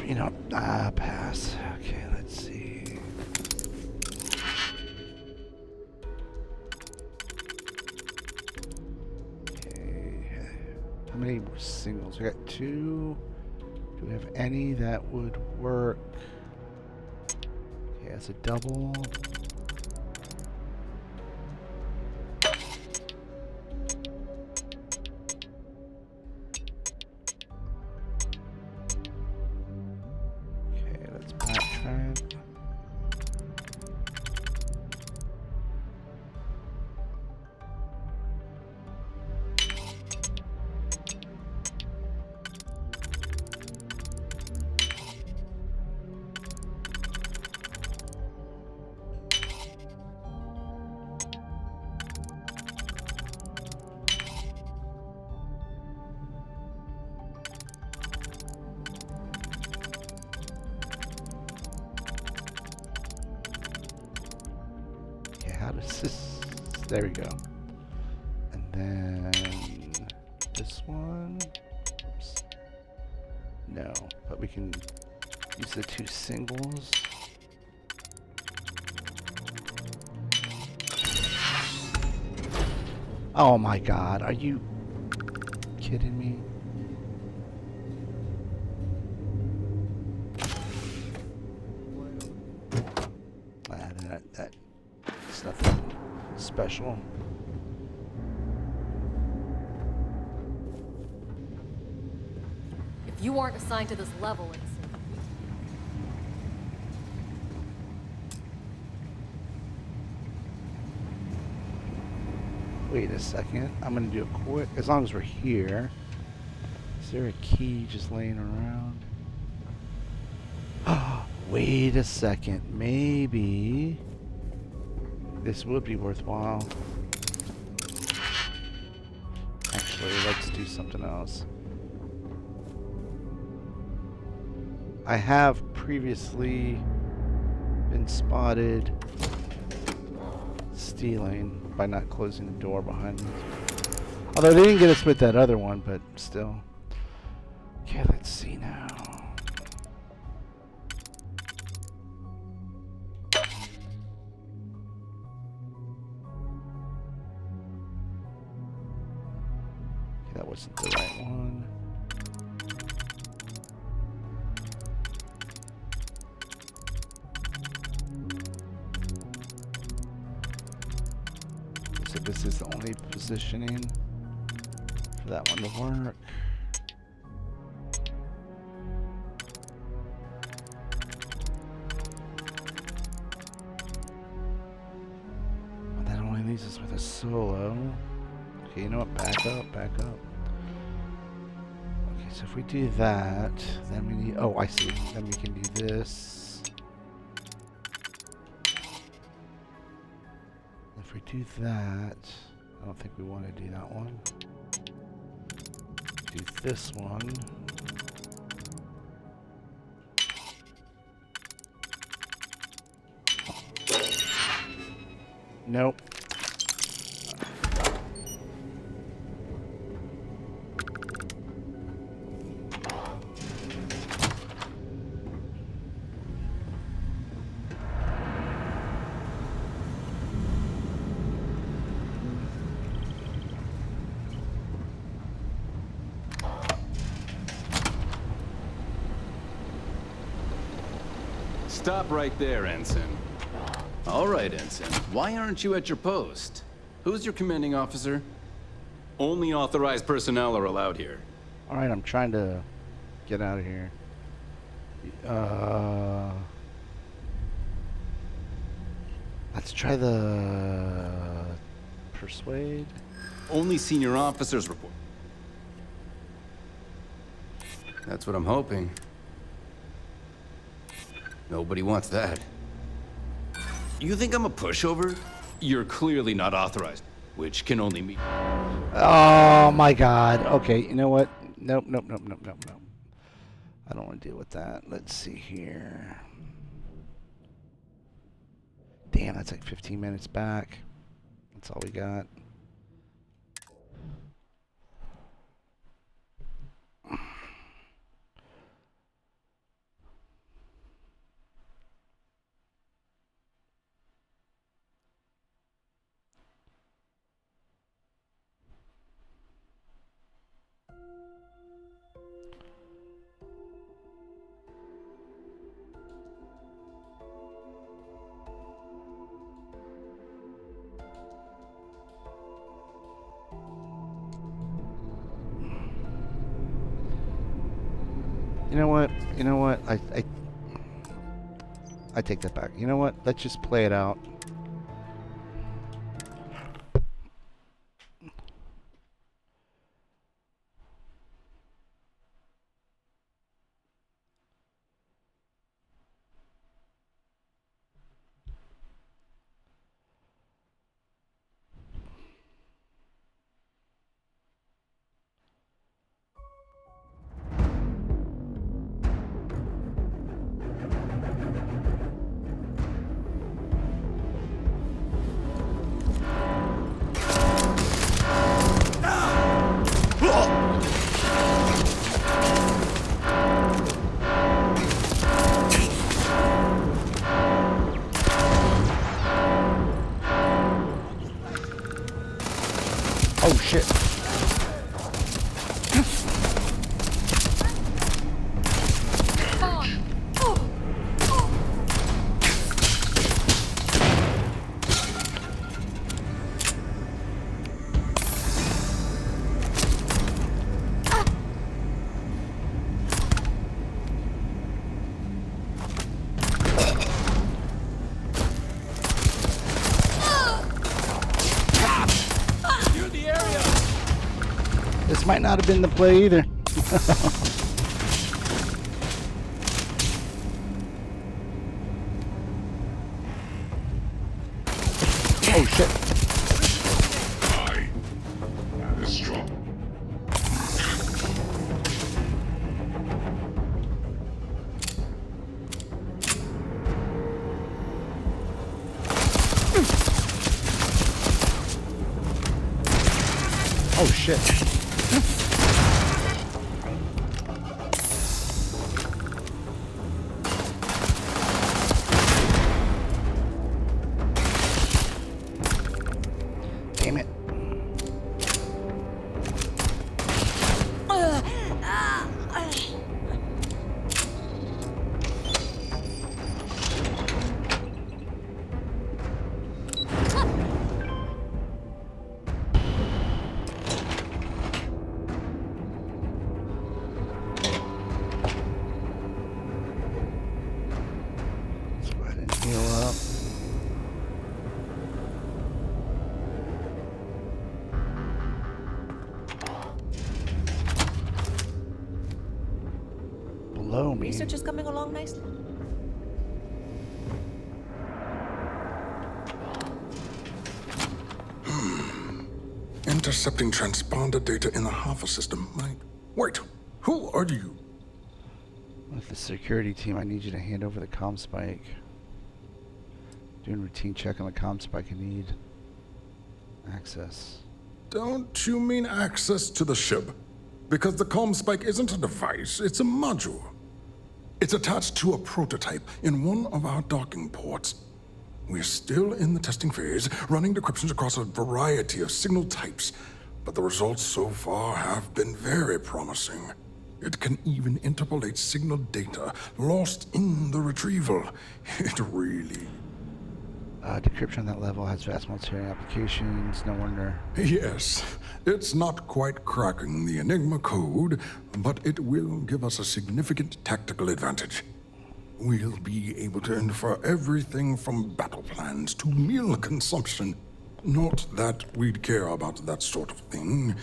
You know, pass. Okay, let's see. Okay. How many singles? We got 2. Do we have any that would work? Okay, that's a double. Okay, let's backtrack. Okay, how does this... There we go. And then this one. Oops. No, but we can use the 2 singles. Oh my god, are you kidding me? That's nothing special. If you aren't assigned to this level, Ensign. Wait a second. I'm gonna do a quick, as long as we're here. Is there a key just laying around? Wait a second. Maybe this would be worthwhile. Actually, let's do something else. I have previously been spotted stealing by not closing the door behind me. Although they didn't get us with that other one, but still. Okay, let's see now. Okay, that wasn't the right one. So this is the only positioning for that one to work. Well, that only leaves us with a solo. Okay, you know what? Back up, back up. Okay, so if we do that, then we need... Oh, I see. Then we can do this. If we do that, I don't think we want to do that one. Do this one. Nope. Stop right there, Ensign. All right, Ensign. Why aren't you at your post? Who's your commanding officer? Only authorized personnel are allowed here. All right, I'm trying to get out of here. Let's try the persuade. Only senior officers report. That's what I'm hoping. Nobody wants that. You think I'm a pushover? You're clearly not authorized, which can only mean... Oh my god. Okay, you know what? Nope. I don't want to deal with that. Let's see here. Damn, that's like 15 minutes back. That's all we got. You know what? I take that back. You know what? Let's just play it out. Oh shit. This might not have been the play either. Oh shit. That is strong. Oh shit. Damn it. Let's go ahead and heal up. Below me. Research is coming along nicely. Intercepting transponder data in the Alpha system. Wait, who are you? With the security team, I need you to hand over the comm spike. Doing routine check on the comm spike. I need access. Don't you mean access to the ship? Because the comm spike isn't a device, it's a module. It's attached to a prototype in one of our docking ports. We're still in the testing phase, running decryptions across a variety of signal types, but the results so far have been very promising. It can even interpolate signal data lost in the retrieval. It really... Decryption on that level has vast military applications, no wonder. Yes, it's not quite cracking the Enigma code, but it will give us a significant tactical advantage. We'll be able to infer everything from battle plans to meal consumption. Not that we'd care about that sort of thing,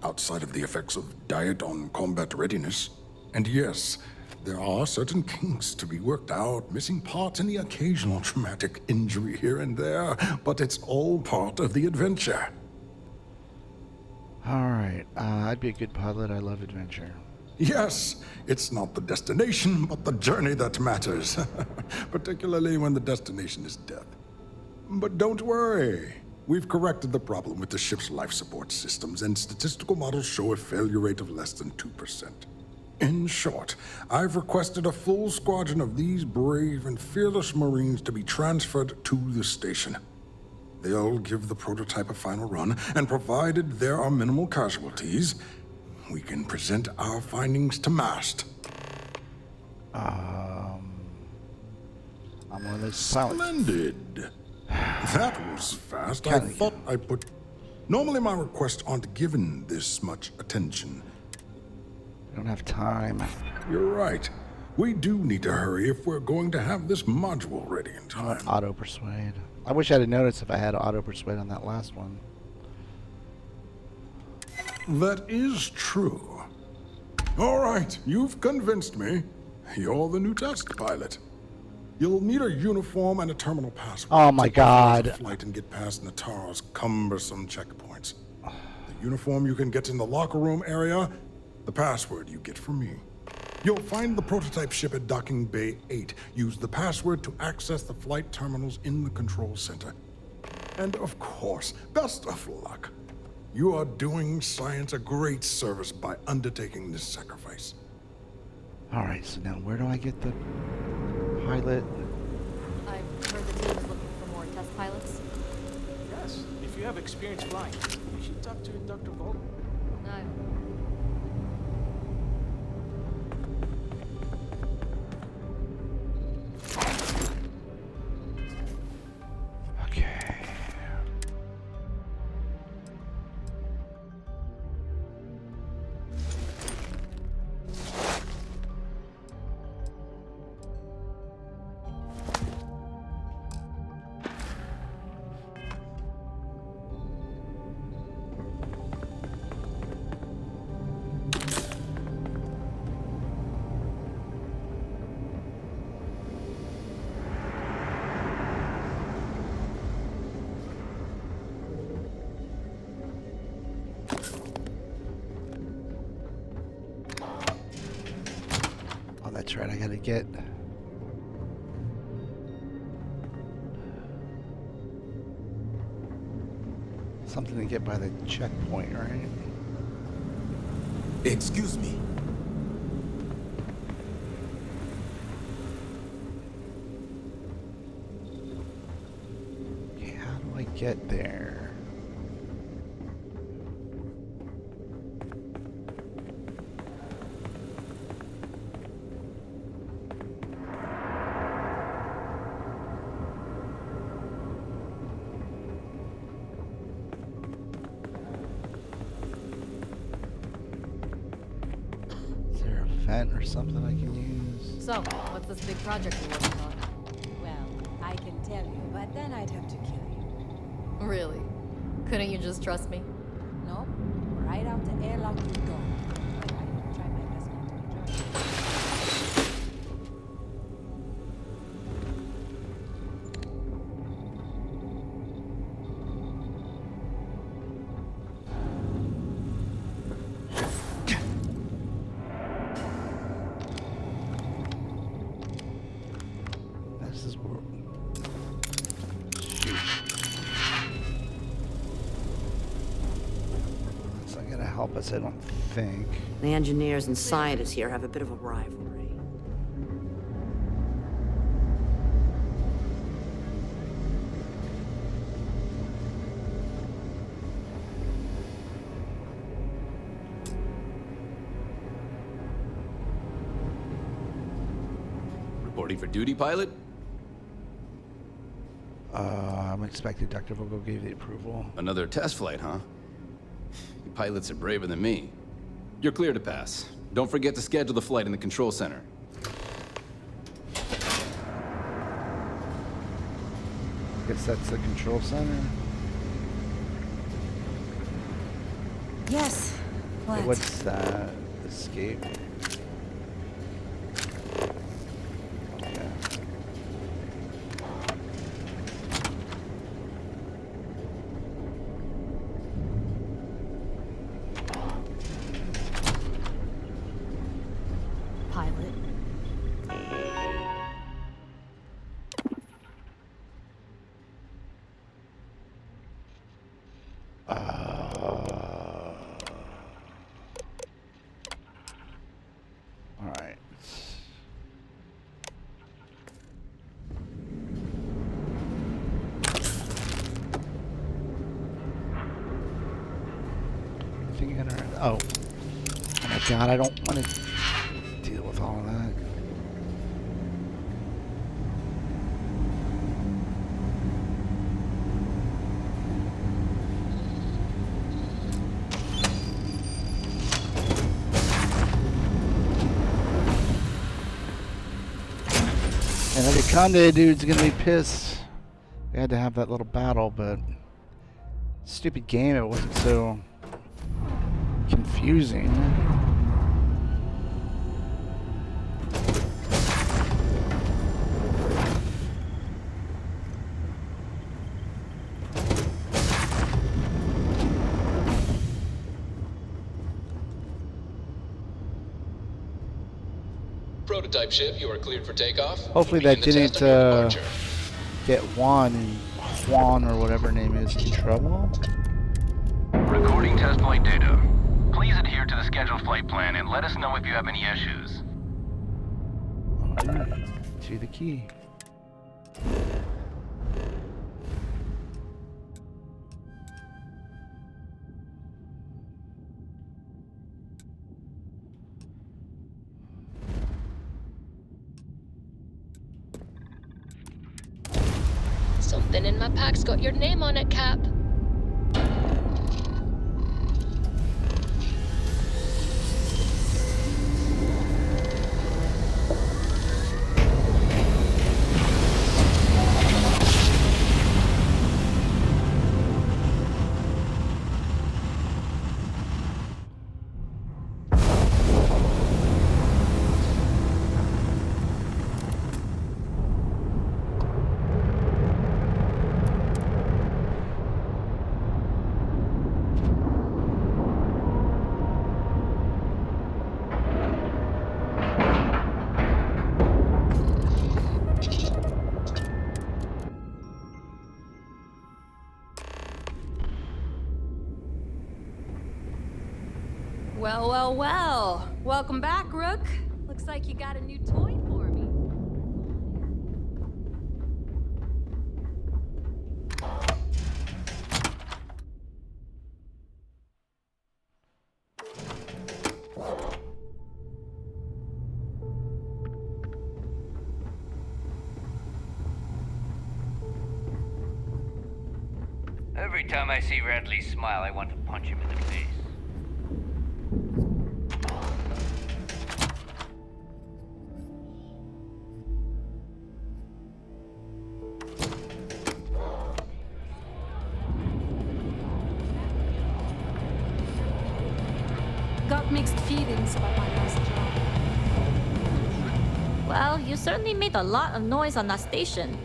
outside of the effects of diet on combat readiness. And yes, there are certain kinks to be worked out, missing parts and the occasional traumatic injury here and there, but it's all part of the adventure. Alright, I'd be a good pilot. I love adventure. Yes, it's not the destination, but the journey that matters. Particularly when the destination is death. But don't worry. We've corrected the problem with the ship's life support systems, and statistical models show a failure rate of less than 2%. In short, I've requested a full squadron of these brave and fearless Marines to be transferred to the station. They'll give the prototype a final run, and provided there are minimal casualties, we can present our findings to Mast. I'm one of those pilots. Splendid. That was fast. I thought I put... Normally my requests aren't given this much attention. I don't have time. You're right. We do need to hurry if we're going to have this module ready in time. Auto persuade. I wish I'd have noticed if I had auto persuade on that last one. That is true. All right, you've convinced me. You're the new test pilot. You'll need a uniform and a terminal password. Oh my God! To flight and get past Natara's cumbersome checkpoints. The uniform you can get in the locker room area. The password you get from me. You'll find the prototype ship at Docking Bay 8. Use the password to access the flight terminals in the control center. And of course, best of luck. You are doing science a great service by undertaking this sacrifice. Alright, so now where do I get the pilot? I've heard the team is looking for more test pilots. Yes, if you have experience flying, you should talk to Dr. Vogel. No. That's right, I gotta get... something to get by the checkpoint, right? Excuse me. Okay, how do I get there? Or something I can use. So, what's this big project you're working on? Well, I can tell you, but then I'd have to kill you. Really? Couldn't you just trust me? Nope. Right out the airlock you go. But I will try my best not to be drunk. Help us, I don't think. The engineers and scientists here have a bit of a rivalry. Reporting for duty, pilot? I'm expecting Dr. Vogel gave the approval. Another test flight, huh? You pilots are braver than me. You're clear to pass. Don't forget to schedule the flight in the control center. Guess that's the control center. Yes. What? Hey, what's that? Escape. Yeah. Pilot. All right. Anything in or oh my God! I don't want to deal with all of that. And the Conde dude's gonna be pissed. We had to have that little battle, but stupid game, it wasn't so confusing. Prototype ship, you are cleared for takeoff. Hopefully that didn't get Juan or whatever her name is in trouble. Recording test flight data. Please adhere to the scheduled flight plan and let us know if you have any issues. Alright, to the key. Something in my pack's got your name on it, Cap. Well, well, well. Welcome back, Rook. Looks like you got a new toy for me. Every time I see Radley smile, I want to punch him in the face. Got mixed feelings about my last job. Well, you certainly made a lot of noise on that station.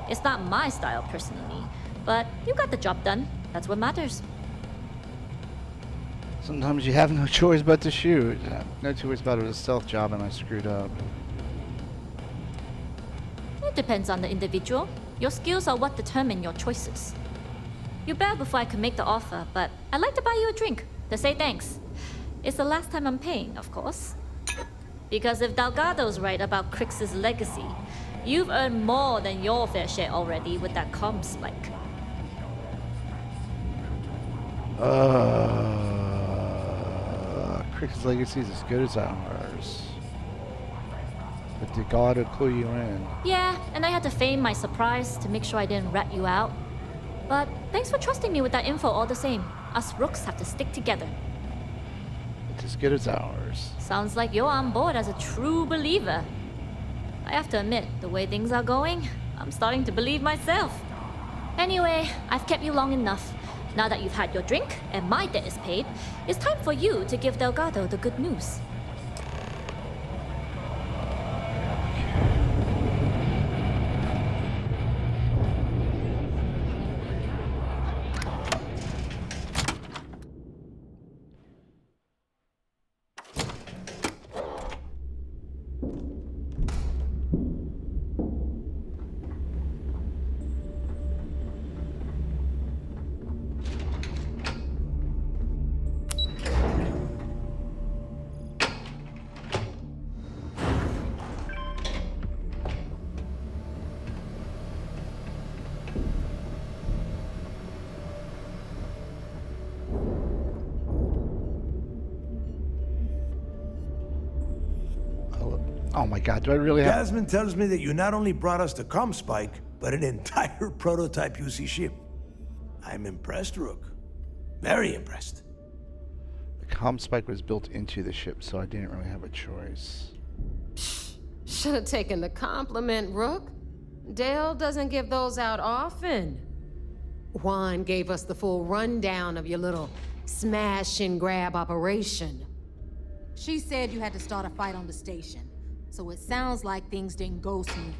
It's not my style personally, but you got the job done. That's what matters. Sometimes you have no choice but to shoot. No choice about it was a stealth job and I screwed up. It depends on the individual. Your skills are what determine your choices. You bailed before I could make the offer, but I'd like to buy you a drink to say thanks. It's the last time I'm paying, of course. Because if Delgado's right about Crix's legacy, you've earned more than your fair share already with that comm spike. Crix's legacy is as good as ours. But did God clue you in? Yeah, and I had to feign my surprise to make sure I didn't rat you out. But thanks for trusting me with that info all the same. Us Rooks have to stick together. It's as good as ours. Sounds like you're on board as a true believer. I have to admit, the way things are going, I'm starting to believe myself. Anyway, I've kept you long enough. Now that you've had your drink and my debt is paid, it's time for you to give Delgado the good news. Oh my god, do I really have... Jasmine tells me that you not only brought us the comm spike, but an entire prototype UC ship. I'm impressed, Rook. Very impressed. The comm spike was built into the ship, so I didn't really have a choice. Should have taken the compliment, Rook. Dale doesn't give those out often. Juan gave us the full rundown of your little smash and grab operation. She said you had to start a fight on the station, so it sounds like things didn't go smoothly.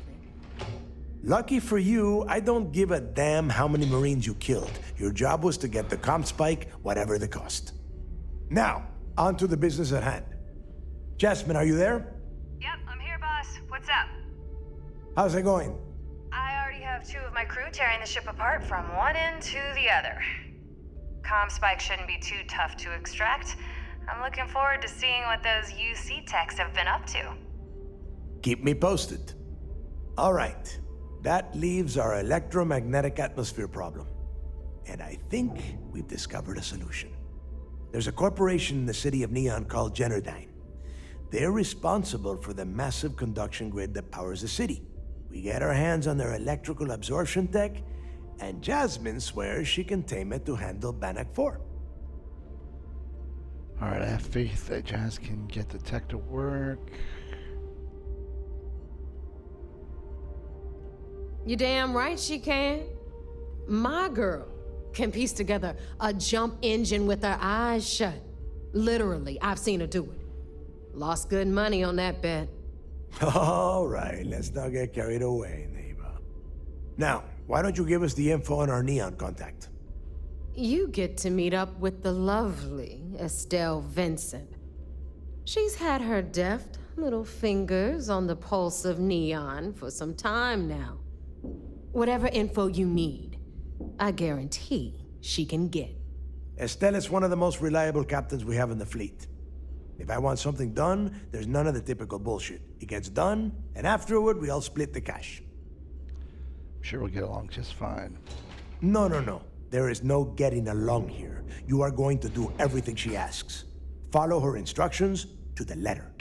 Lucky for you, I don't give a damn how many Marines you killed. Your job was to get the comm spike, whatever the cost. Now, on to the business at hand. Jasmine, are you there? Yep, I'm here, boss. What's up? How's it going? I already have 2 of my crew tearing the ship apart from one end to the other. Comm spike shouldn't be too tough to extract. I'm looking forward to seeing what those UC techs have been up to. Keep me posted. All right. That leaves our electromagnetic atmosphere problem. And I think we've discovered a solution. There's a corporation in the city of Neon called Generdyne. They're responsible for the massive conduction grid that powers the city. We get our hands on their electrical absorption tech, and Jasmine swears she can tame it to handle Bannock 4. Alright, I have faith that Jazz can get the tech to work. You damn right she can. My girl can piece together a jump engine with her eyes shut. Literally, I've seen her do it. Lost good money on that bet. All right, let's not get carried away, neighbor. Now, why don't you give us the info on our Neon contact? You get to meet up with the lovely Estelle Vincent. She's had her deft little fingers on the pulse of Neon for some time now. Whatever info you need, I guarantee she can get. Estelle is one of the most reliable captains we have in the fleet. If I want something done, there's none of the typical bullshit. It gets done, and afterward, we all split the cash. I'm sure we'll get along just fine. No. There is no getting along here. You are going to do everything she asks. Follow her instructions to the letter.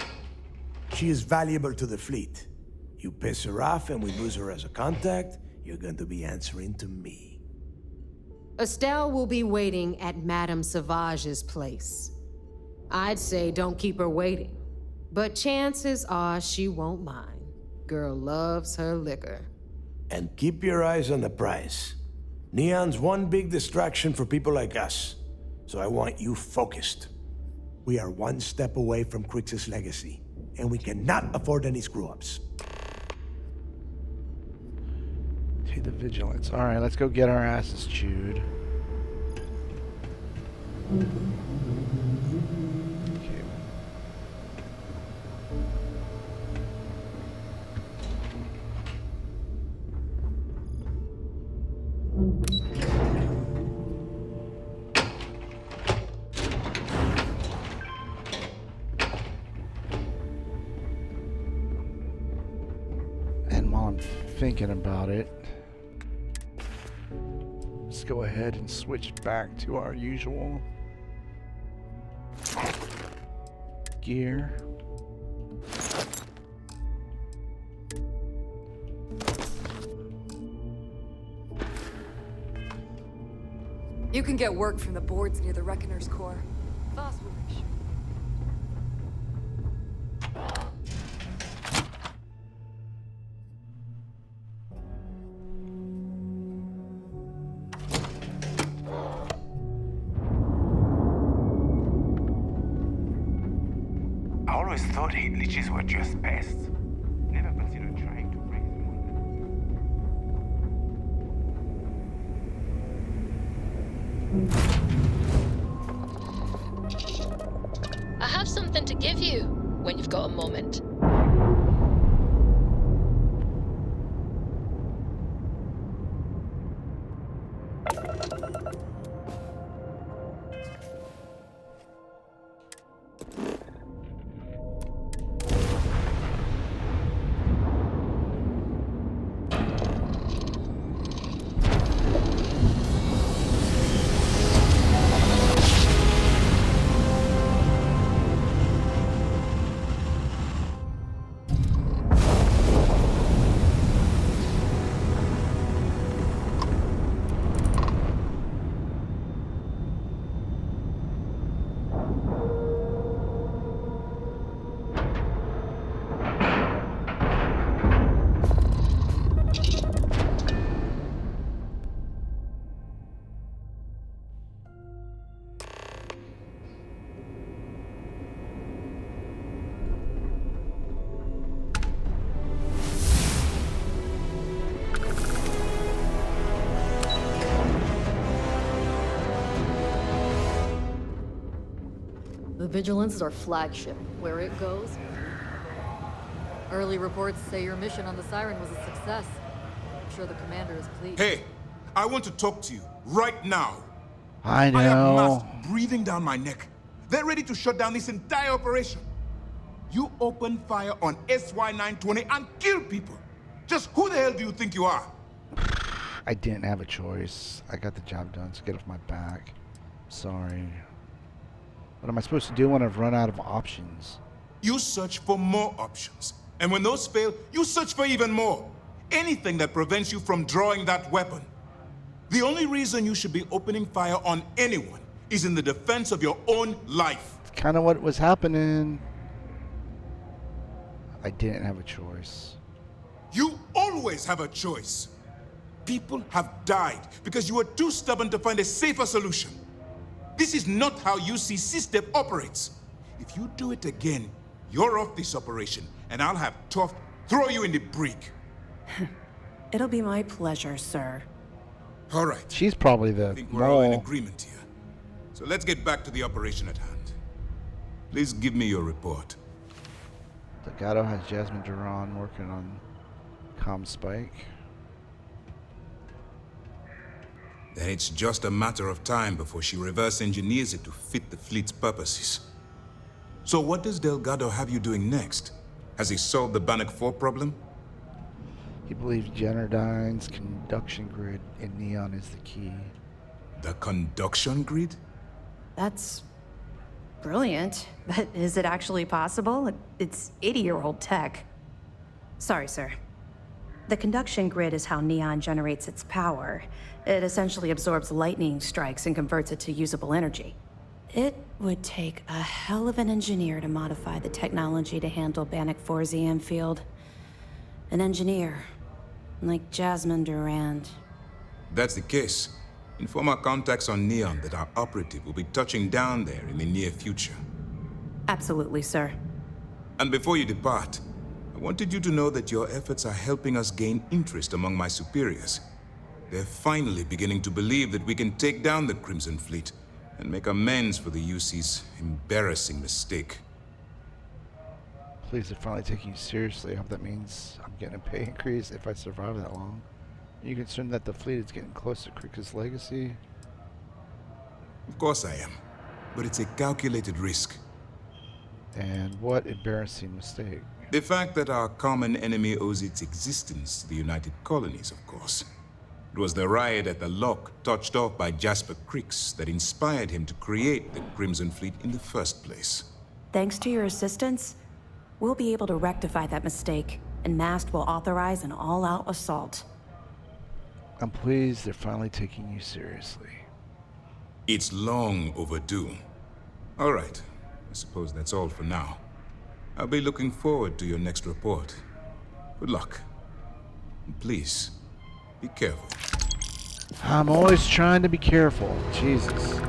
She is valuable to the fleet. You piss her off and we lose her as a contact, you're going to be answering to me. Estelle will be waiting at Madame Sauvage's place. I'd say don't keep her waiting, but chances are she won't mind. Girl loves her liquor. And keep your eyes on the prize. Neon's one big distraction for people like us, so I want you focused. We are one step away from Crix's legacy, and we cannot afford any screw-ups. To the vigilance. Alright, let's go get our asses chewed. And while I'm thinking about it, let's go ahead and switch back to our usual gear. You can get work from the boards near the Reckoner's core. Voss will make sure. I always thought heat leeches were just pests. Never considered trying to raise I have something to give you when you've got a moment. The Vigilance is our flagship. Where it goes... Early reports say your mission on the Siren was a success. I'm sure the commander is pleased. Hey, I want to talk to you right now. I know. I have masks breathing down my neck. They're ready to shut down this entire operation. You open fire on SY-920 and kill people. Just who the hell do you think you are? I didn't have a choice. I got the job done, so get off my back. Sorry. What am I supposed to do when I've run out of options? You search for more options. And when those fail, you search for even more. Anything that prevents you from drawing that weapon. The only reason you should be opening fire on anyone is in the defense of your own life. It's kind of what was happening. I didn't have a choice. You always have a choice. People have died because you were too stubborn to find a safer solution. This is not how UC system operates. If you do it again, you're off this operation, and I'll have Toft throw you in the brig. It'll be my pleasure, sir. All right. She's probably the I think we're all in mole. agreement here. So let's get back to the operation at hand. Please give me your report. Delgado has Jasmine Duran working on ComSpike. Then it's just a matter of time before she reverse engineers it to fit the fleet's purposes. So what does Delgado have you doing next? Has he solved the Bannock 4 problem? He believes Generdyne's conduction grid in Neon is the key. The conduction grid? That's brilliant. But is it actually possible? It's 80-year-old tech. Sorry, sir. The conduction grid is how Neon generates its power. It essentially absorbs lightning strikes and converts it to usable energy. It would take a hell of an engineer to modify the technology to handle Bannock 4's EM field. An engineer, like Jasmine Durand. That's the case. Inform our contacts on Neon that our operative will be touching down there in the near future. Absolutely, sir. And before you depart, I wanted you to know that your efforts are helping us gain interest among my superiors. They're finally beginning to believe that we can take down the Crimson Fleet and make amends for the UC's embarrassing mistake. Please, they're finally taking you seriously. I hope that means I'm getting a pay increase if I survive that long. Are you concerned that the fleet is getting close to Krika's legacy? Of course I am, but it's a calculated risk. And what embarrassing mistake? The fact that our common enemy owes its existence to the United Colonies, of course. It was the riot at the Lock, touched off by Jasper Cricks, that inspired him to create the Crimson Fleet in the first place. Thanks to your assistance, we'll be able to rectify that mistake, and MAST will authorize an all-out assault. I'm pleased they're finally taking you seriously. It's long overdue. All right, I suppose that's all for now. I'll be looking forward to your next report. Good luck. And please, be careful. I'm always trying to be careful. Jesus.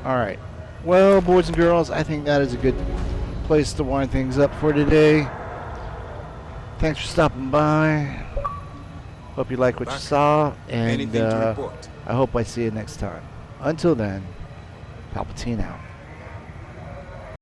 Alright. Well, boys and girls, I think that is a good place to wind things up for today. Thanks for stopping by. Hope you like what you saw, and Anything to report? I hope I see you next time. Until then, PalpyTeen out.